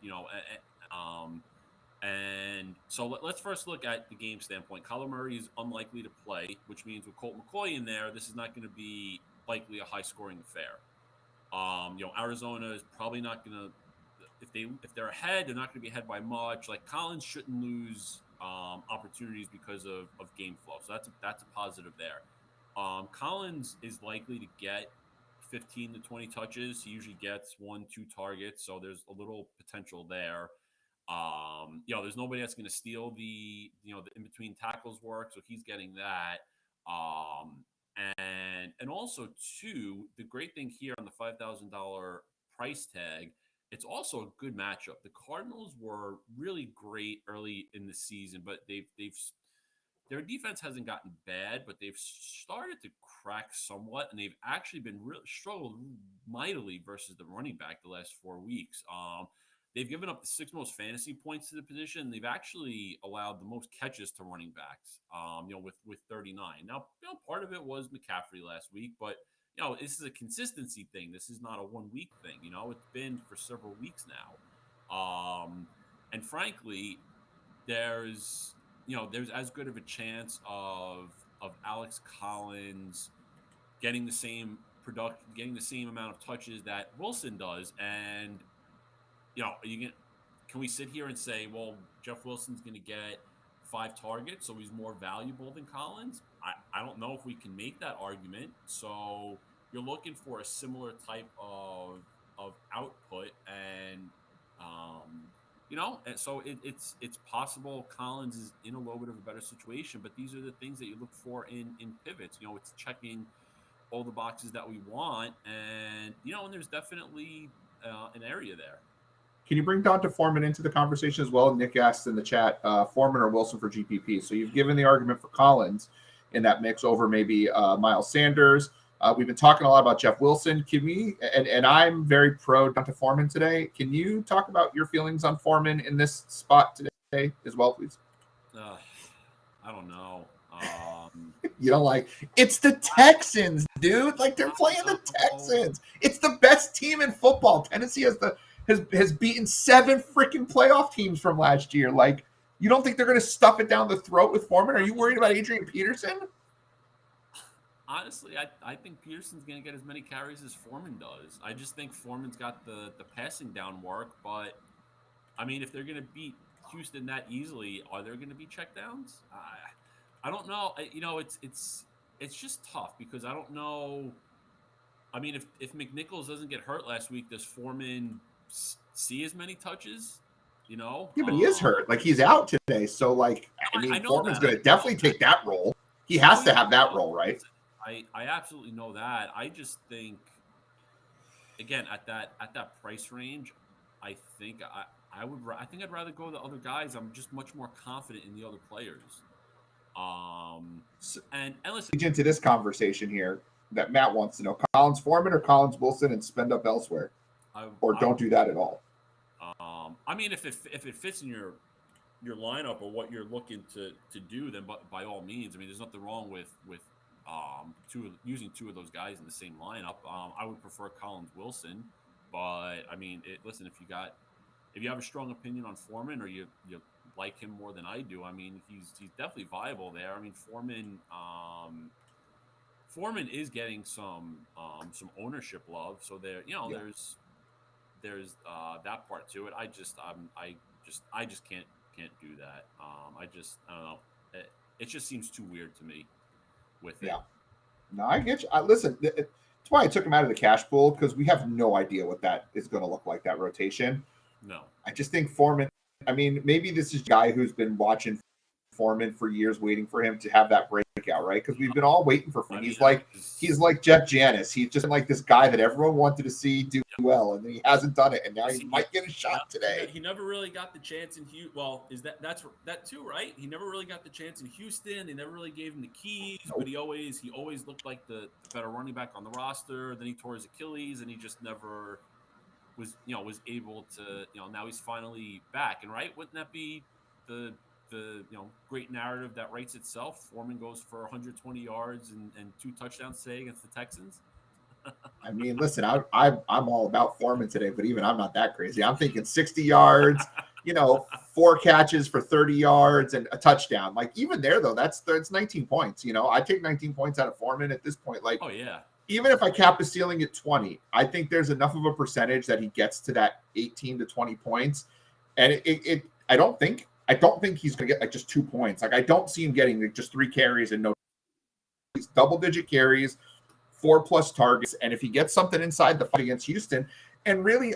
And so let's first look at the game standpoint. Kyler Murray is unlikely to play, which means with Colt McCoy in there, this is not going to be likely a high-scoring affair. Arizona is probably not going to, if they're ahead, they're not going to be ahead by much. Like Collins shouldn't lose opportunities because of game flow, so that's a positive there. Collins is likely to get 15 to 20 touches. He usually gets 1-2 targets, so there's a little potential there. There's nobody that's going to steal the in between tackles work, so he's getting that. And also too, the great thing here on the $5,000 price tag, it's also a good matchup. The Cardinals were really great early in the season, but they've their defense hasn't gotten bad, but they've started to crack somewhat, and they've actually been really struggled mightily versus the running back the last 4 weeks. They've given up the 6th most fantasy points to the position. They've actually allowed the most catches to running backs, with 39. Now, part of it was McCaffrey last week, but this is a consistency thing. This is not a 1 week thing. It's been for several weeks now. And frankly, there's as good of a chance of Alex Collins getting the same amount of touches that Wilson does, and can we sit here and say, well, Jeff Wilson's going to get 5 targets, so he's more valuable than Collins? I don't know if we can make that argument. So you're looking for a similar type of output, and and so it's possible Collins is in a little bit of a better situation. But these are the things that you look for in pivots. It's checking all the boxes that we want, and and there's definitely an area there. Can you bring Donta Foreman into the conversation as well? Nick asked in the chat, Foreman or Wilson for GPP. So you've given the argument for Collins in that mix over maybe Miles Sanders. We've been talking a lot about Jeff Wilson. Can we, and I'm very pro Donta Foreman today. Can you talk about your feelings on Foreman in this spot today as well, please? I don't know. You don't like it's the Texans, dude. Like they're playing the Texans. It's the best team in football. Tennessee has beaten 7 freaking playoff teams from last year. Like, you don't think they're going to stuff it down the throat with Foreman? Are you worried about Adrian Peterson? Honestly, I think Peterson's going to get as many carries as Foreman does. I just think Foreman's got the passing down work. But, I mean, if they're going to beat Houston that easily, are there going to be checkdowns? I don't know. It's just tough because I don't know. I mean, if McNichols doesn't get hurt last week, does Foreman see as many touches? Yeah, but he is hurt. Like, he's out today. So, like, I Foreman's going to definitely take that role. He has to have that role, right? I absolutely know that. I just think, again, at that price range, I think I'd rather go the other guys. I'm just much more confident in the other players. And listen, into this conversation here that Matt wants to know: Collins Foreman or Collins Wilson, and spend up elsewhere, or don't do that at all. I mean, if it fits in your lineup or what you're looking to do, then by all means. I mean, there's nothing wrong with using 2 of those guys in the same lineup. I would prefer Collins Wilson, but I mean, listen, if you have a strong opinion on Foreman or you like him more than I do, I mean, he's definitely viable there. I mean, Foreman is getting some ownership love, so there there's that part to it. I just can't do that. I don't know. It just seems too weird to me with it. Yeah. No, I get you. Listen, that's why I took him out of the cash pool, because we have no idea what that is going to look like, that rotation. No. I just think Foreman, I mean, maybe this is a guy who's been watching Foreman for years, waiting for him to have that breakout, right? Because we've been all waiting for him. He's like Jeff Janis. He's just like this guy that everyone wanted to see do well, and he hasn't done it, and now he might get a shot today. He never really got the chance in Houston. Well, that's that too, right? He never really got the chance in Houston. They never really gave him the keys, but he always looked like the better running back on the roster. Then he tore his Achilles, and he just never was able to. Now he's finally back, and right, wouldn't that be the great narrative that writes itself? Foreman goes for 120 yards and 2 touchdowns today against the Texans. I mean, listen, I'm all about Foreman today, but even I'm not that crazy. I'm thinking 60 yards, 4 catches for 30 yards and a touchdown. Like even there though, that's 19 points. I take 19 points out of Foreman at this point. Like, oh yeah. Even if I cap the ceiling at 20, I think there's enough of a percentage that he gets to that 18 to 20 points. And I don't think he's going to get like just 2 points. Like I don't see him getting like just 3 carries and no double-digit carries, 4+ targets. And if he gets something inside the fight against Houston, and really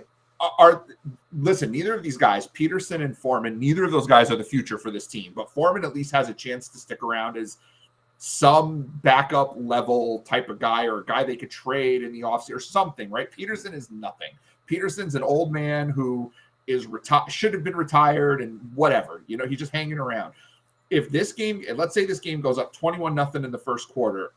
listen, neither of these guys, Peterson and Foreman, neither of those guys are the future for this team. But Foreman at least has a chance to stick around as some backup level type of guy or a guy they could trade in the offseason or something, right? Peterson is nothing. Peterson's an old man who is should have been retired and whatever. He's just hanging around. If this game, let's say this game goes up 21-0 in the first quarter,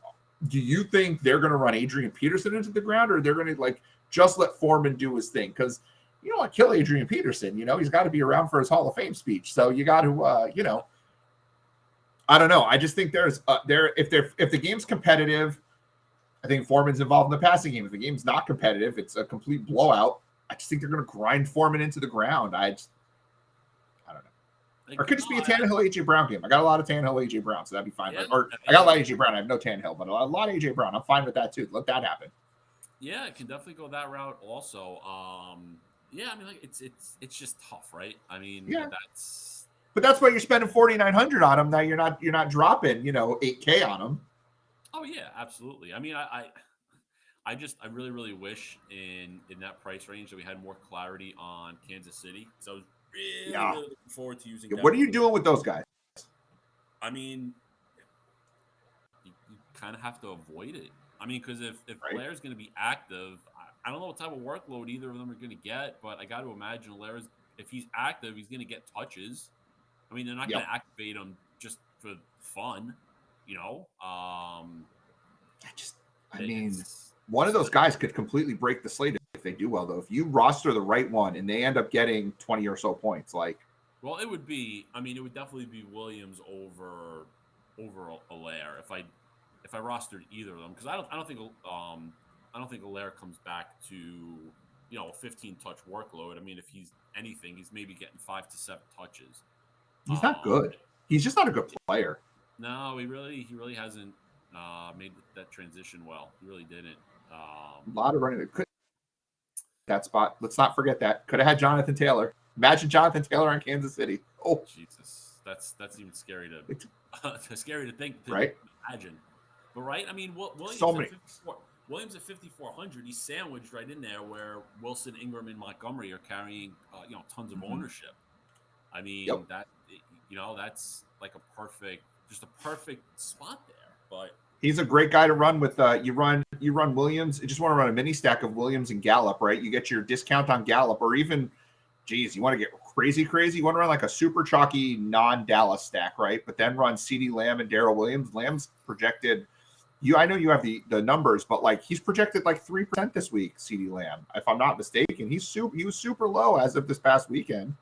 do you think they're going to run Adrian Peterson into the ground, or they're going to just let Foreman do his thing? Because you don't want to kill Adrian Peterson. He's got to be around for his Hall of Fame speech. So you got to, I don't know. I just think if the game's competitive, I think Foreman's involved in the passing game. If the game's not competitive, it's a complete blowout. I just think they're going to grind Foreman into the ground. I don't know. Or it could just be a Tannehill AJ Brown game. I got a lot of Tannehill AJ Brown, so that'd be fine. I got a lot of AJ Brown. I have no Tannehill, but a lot of AJ Brown. I'm fine with that too. Let that happen. Yeah, it can definitely go that route also. Yeah, I mean, it's just tough, right? I mean, yeah. But that's why you're spending $4,900 on him. Now you're not dropping, $8K on him. Oh yeah, absolutely. I mean, I really, really wish in that price range that we had more clarity on Kansas City. So I was really looking forward to using. What are you doing with those guys? I mean, you kind of have to avoid it. I mean, because if Blair's going to be active, I don't know what type of workload either of them are going to get, but I got to imagine Blair's, if he's active, he's going to get touches. I mean, they're not going to activate him just for fun, one of those guys could completely break the slate if they do well, though. If you roster the right one and they end up getting 20 or so points, well, it would definitely be Williams over Allaire if I rostered either of them, because I don't think Allaire comes back to a 15 touch workload. I mean, if he's anything, he's maybe getting 5 to 7 touches. He's not good. He's just not a good player. No, he really hasn't made that transition well. He really didn't. A lot of running that spot. Let's not forget that. Could have had Jonathan Taylor. Imagine Jonathan Taylor on Kansas City. Oh, Jesus, that's even scary to think. To right? Imagine. But right, I mean, Williams so many. Williams at 5,400. He's sandwiched right in there where Wilson, Ingram, and Montgomery are carrying tons of ownership. I mean that's like a perfect spot there. But he's a great guy to run with. You run Williams. You just want to run a mini stack of Williams and Gallup, right? You get your discount on Gallup, or even, you want to get crazy. You want to run like a super chalky non-Dallas stack, right? But then run CeeDee Lamb and Darrell Williams. Lamb's projected. I know you have the numbers, but he's projected 3% this week. CeeDee Lamb, if I'm not mistaken, he was super low as of this past weekend.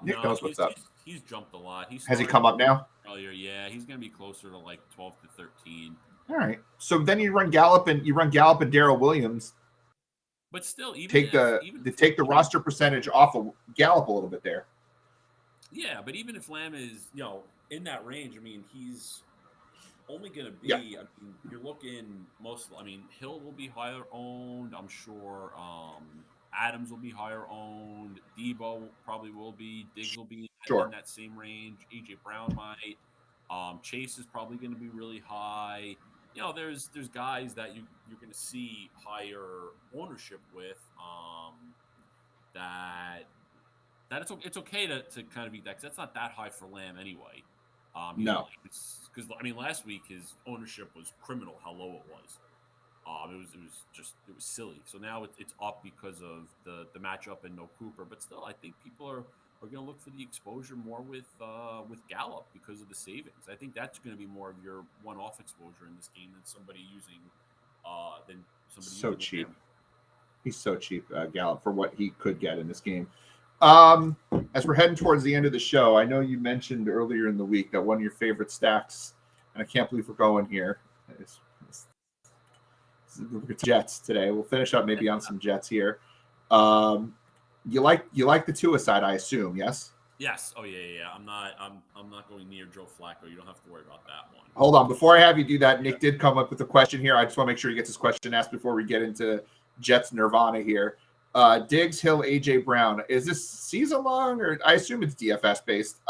Nick knows what's up. He's jumped a lot. Has he come up now? Earlier, yeah, he's going to be closer to 12 to 13. All right. So then you run Gallup and Darrell Williams. But still, take the roster percentage off of Gallup a little bit there. Yeah, but even if Lamb is in that range, I mean, he's only going to be. I mean, you're looking Hill will be higher owned. I'm sure. Adams will be higher owned. Debo probably will be. Diggs will be in that same range. AJ Brown might. Chase is probably going to be really high. There's guys that you're going to see higher ownership with. That it's okay to kind of beat that, because that's not that high for Lamb anyway. No, because last week his ownership was criminal how low it was. It was silly. So now it's up because of the matchup and no Cooper. But still, I think people are going to look for the exposure more with Gallup because of the savings. I think that's going to be more of your one-off exposure in this game than somebody using so cheap. He's so cheap, Gallup, for what he could get in this game. As we're heading towards the end of the show, I know you mentioned earlier in the week that one of your favorite stacks, and I can't believe we're going here, is Jets today. We'll finish up maybe on some Jets here. You like the Tua side, I assume, yes? Yes. Oh yeah. I'm not going near Joe Flacco. You don't have to worry about that one. Hold on. Before I have you do that, Nick did come up with a question here. I just want to make sure he gets his question asked before we get into Jets Nirvana here. Diggs, Hill, AJ Brown. Is this season long, or I assume it's DFS based?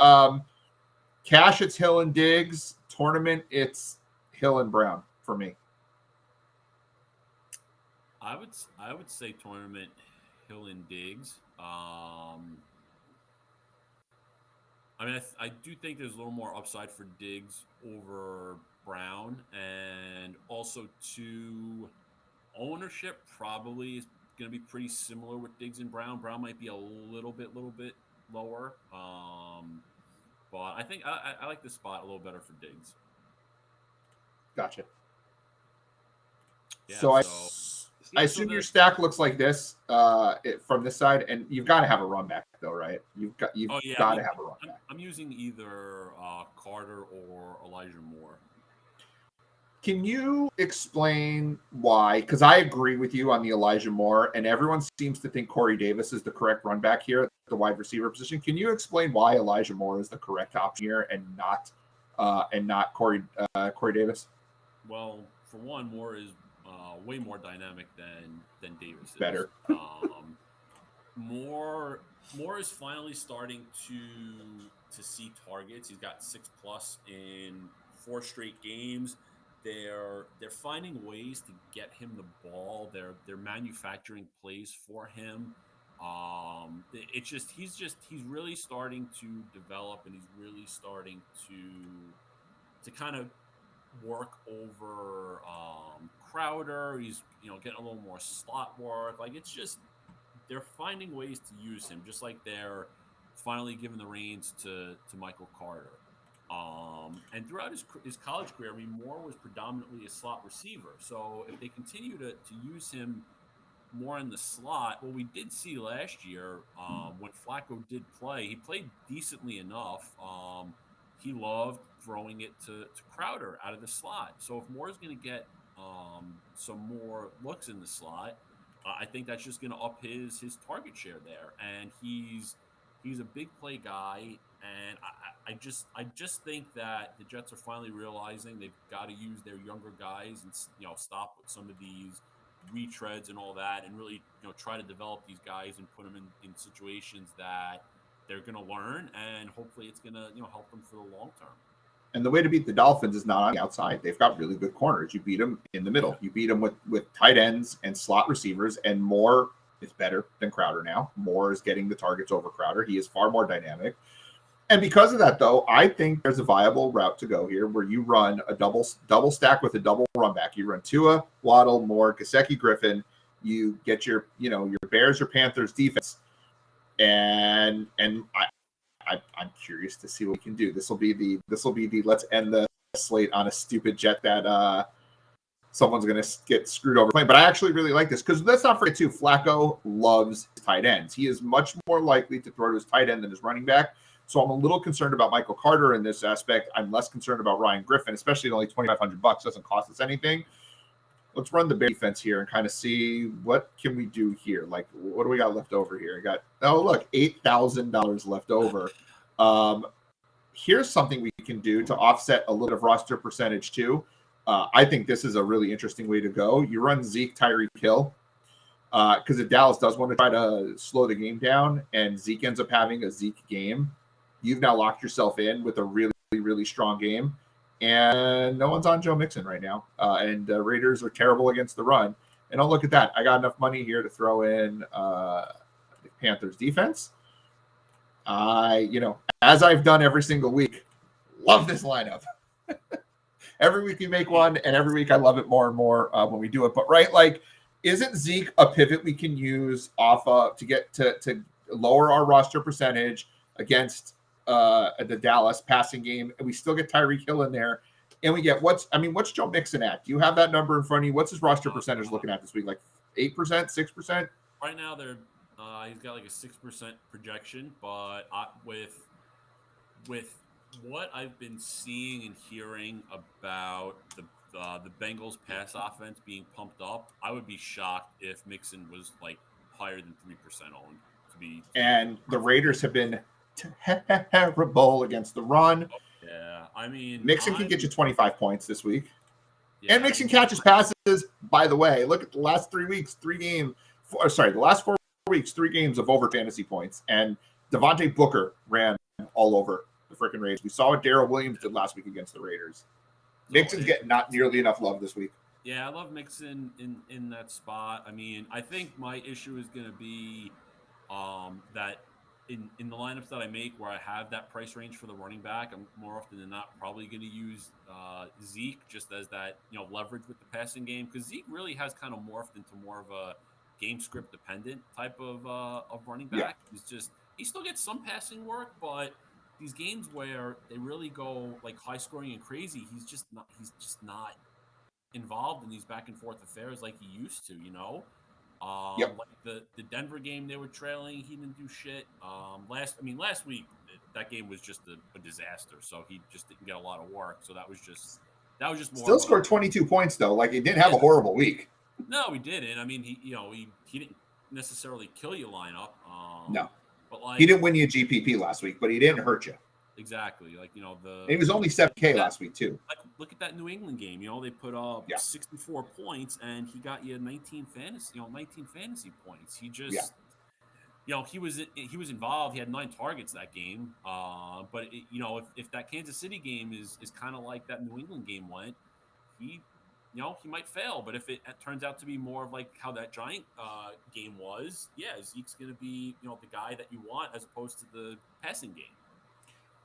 Cash, it's Hill and Diggs. Tournament, it's Hill and Brown for me. I would say tournament Hill and Diggs. I mean, I do think there's a little more upside for Diggs over Brown, and also to ownership probably is going to be pretty similar with Diggs and Brown. Brown might be a little bit lower, but I think I like this spot a little better for Diggs. Gotcha. Yeah, so I assume your stack looks like this from this side, and you've got to have a run back though, right? You've got to have a run back. I'm using either Carter or Elijah Moore. Can you explain why? Because I agree with you on the Elijah Moore, and everyone seems to think Corey Davis is the correct run back here at the wide receiver position. Can you explain why Elijah Moore is the correct option here and not Corey Davis? Well, for one, Moore is way more dynamic than Davis is. Better. Moore is finally starting to see targets. He's got 6+ in 4 straight games. They're finding ways to get him the ball. They're manufacturing plays for him. He's really starting to develop, and he's really starting to kind of work over Crowder. He's getting a little more slot work. Like, it's just they're finding ways to use him, just like they're finally giving the reins to Michael Carter. And throughout his college career, I mean, Moore was predominantly a slot receiver. So if they continue to use him more in the slot, what we did see last year when Flacco did play, he played decently enough. He loved throwing it to Crowder out of the slot. So if Moore is going to get some more looks in the slot, I think that's just going to up his target share there. And he's a big play guy. And I just think that the Jets are finally realizing they've got to use their younger guys and stop with some of these retreads and all that, and really try to develop these guys and put them in situations that they're going to learn, and hopefully it's going to help them for the long term. And the way to beat the Dolphins is not on the outside. They've got really good corners. You beat them in the middle. You beat them with tight ends and slot receivers, and Moore is better than Crowder now. Moore is getting the targets over Crowder. He is far more dynamic. And because of that, though, I think there's a viable route to go here where you run a double stack with a double run back. You run Tua, Waddle, Moore, Gesicki, Griffin. You get your Bears or Panthers defense. And I'm curious to see what we can do. This will be the let's end the slate on a stupid jet that someone's going to get screwed over playing. But I actually really like this because let's not forget too, Flacco loves tight ends. He is much more likely to throw to his tight end than his running back. So I'm a little concerned about Michael Carter in this aspect. I'm less concerned about Ryan Griffin, especially at only $2,500. Doesn't cost us anything. Let's run the defense here and kind of see what can we do here. Like, what do we got left over here? Look, $8,000 left over. Here's something we can do to offset a little of roster percentage too. I think this is a really interesting way to go. You run Zeke, Tyreek Hill, because if Dallas does want to try to slow the game down and Zeke ends up having a Zeke game, you've now locked yourself in with a really, really strong game. And no one's on Joe Mixon right now. And Raiders are terrible against the run. And oh, look at that. I got enough money here to throw in the Panthers defense. As I've done every single week, love this lineup. Every week we make one, and every week I love it more and more when we do it. But isn't Zeke a pivot we can use off of to get to lower our roster percentage against the Dallas passing game, and we still get Tyreek Hill in there, and we get what's Joe Mixon at? Do you have that number in front of you? What's his roster percentage looking at this week? Like 8%, 6%? Right now, he's got like a 6% projection, but with what I've been seeing and hearing about the Bengals pass offense being pumped up, I would be shocked if Mixon was like higher than 3% owned And the Raiders have been terrible against the run. Yeah, I mean, Mixon can get you 25 points this week. Yeah, and Mixon catches passes. By the way, look at the last 3 weeks, the last 4 weeks, 3 games of over fantasy points. And Devontae Booker ran all over the freaking Raiders. We saw what Darrell Williams did last week against the Raiders. Mixon's getting not nearly enough love this week. Yeah, I love Mixon in that spot. I mean, I think my issue is going to be that in the lineups that I make where I have that price range for the running back, I'm more often than not probably going to use Zeke just as that, leverage with the passing game, because Zeke really has kind of morphed into more of a game script dependent type of running back. Yeah. He still gets some passing work, but these games where they really go like high scoring and crazy, he's just not involved in these back and forth affairs like he used to, Like the Denver game, they were trailing. He didn't do shit. Last week that game was just a disaster. So he just didn't get a lot of work. So that was just more. Still scored 22 points though. Like he didn't have a horrible week. No, he didn't. I mean, he didn't necessarily kill your lineup. No, but like he didn't win you a GPP last week, but he didn't hurt you. Exactly. Like, he was only 7K last week too. Like, look at that New England game. They put up 64 points and he got you 19 fantasy points. He just, he was involved. He had 9 targets that game. But if that Kansas City game is kind of like that New England game went, he might fail. But if it turns out to be more of like how that Giant game was, Zeke's going to be, the guy that you want as opposed to the passing game.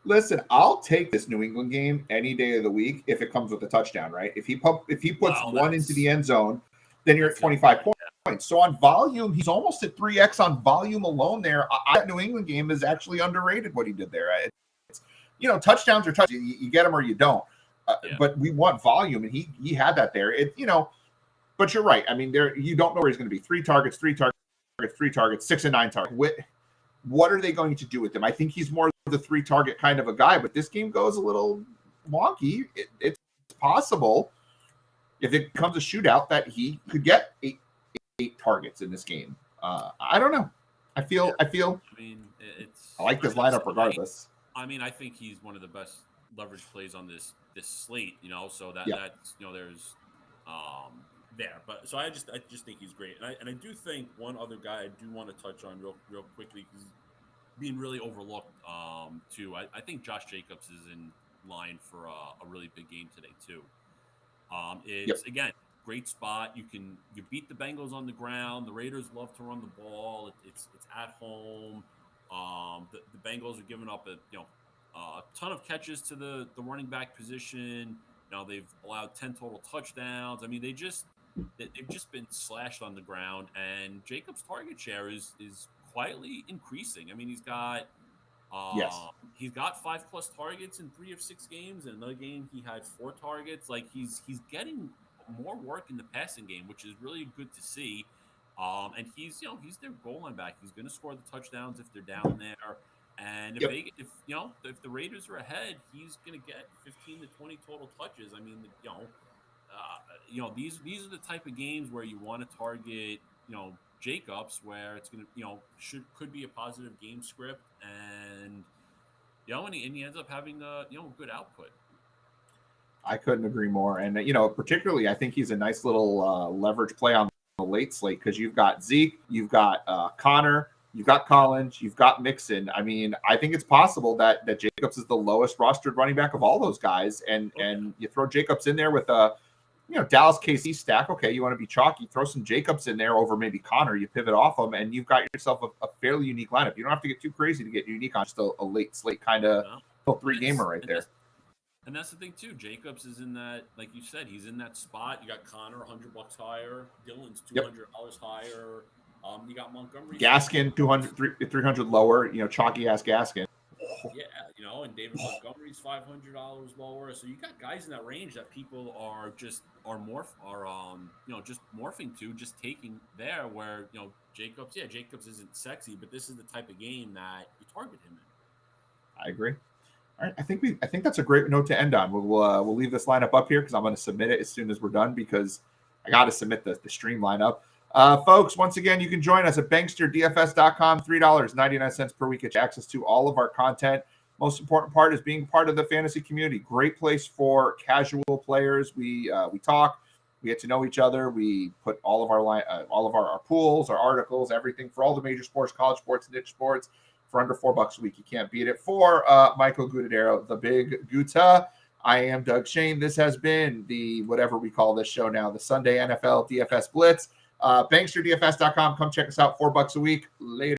Listen, I'll take this New England game any day of the week if it comes with a touchdown, right? If he puts one into the end zone, then you're at 25 points. So on volume, he's almost at 3x on volume alone there. That New England game is actually underrated what he did there. It's, touchdowns are touchdowns. You get them or you don't. But we want volume, and he had that there. But you're right. I mean, you don't know where he's going to be. 3 targets, 6 and 9 targets. What are they going to do with him? I think he's more the 3 target kind of a guy, but this game goes a little wonky. It's possible if it becomes a shootout that he could get eight targets in this game. I don't know. I like this lineup regardless. I think he's one of the best leverage plays on this slate, so that's there's there. But so I just think he's great. And I do think one other guy I do want to touch on real quickly because being really overlooked too. I think Josh Jacobs is in line for a really big game today too. It's again great spot. You beat the Bengals on the ground. The Raiders love to run the ball. It's at home. The Bengals are giving up a ton of catches to the running back position. They've allowed 10 total touchdowns. I mean, they've just been slashed on the ground, and Jacobs' target share is quietly increasing. I mean, he's got 5+ targets in 3 of 6 games. In another game, he had 4 targets. Like he's getting more work in the passing game, which is really good to see. And he's their goal line back. He's going to score the touchdowns if they're down there. And if the Raiders are ahead, he's going to get 15 to 20 total touches. I mean, these are the type of games where you want to target, Jacobs, where it's going to, could be a positive game script, and and he ends up having good output. I couldn't agree more, and particularly I think he's a nice little leverage play on the late slate because you've got Zeke, you've got Connor. You've got Collins, you've got Mixon. I mean, I think it's possible that Jacobs is the lowest rostered running back of all those guys. And you throw Jacobs in there with a, Dallas KC stack. Okay, you want to be chalky, throw some Jacobs in there over maybe Connor. You pivot off them, and you've got yourself a fairly unique lineup. You don't have to get too crazy to get unique on just a late slate kind of 3-gamer right there. And that's the thing too. Jacobs is in that, like you said, he's in that spot. You got Connor $100 higher, Dylan's $200 higher. You got Montgomery. Gaskin, 300 lower, chalky ass Gaskin. Yeah, and David Montgomery's $500 lower. So you got guys in that range that people are just morphing to, just taking there where, Jacobs isn't sexy, but this is the type of game that you target him in. I agree. All right. I think that's a great note to end on. We'll leave this lineup up here because I'm going to submit it as soon as we're done because I got to submit the stream lineup. Folks, once again, you can join us at banksterdfs.com, $3.99 per week. Get access to all of our content. Most important part is being part of the fantasy community. Great place for casual players. We talk, we get to know each other. We put all of our pools, our articles, everything for all the major sports, college sports, niche sports for under $4 a week. You can't beat it. For Michael Gutta, the big Gutta, I am Doug Shane. This has been the whatever we call this show now, the Sunday NFL DFS Blitz. Banksterdfs.com. Come check us out. $4 a week. Later.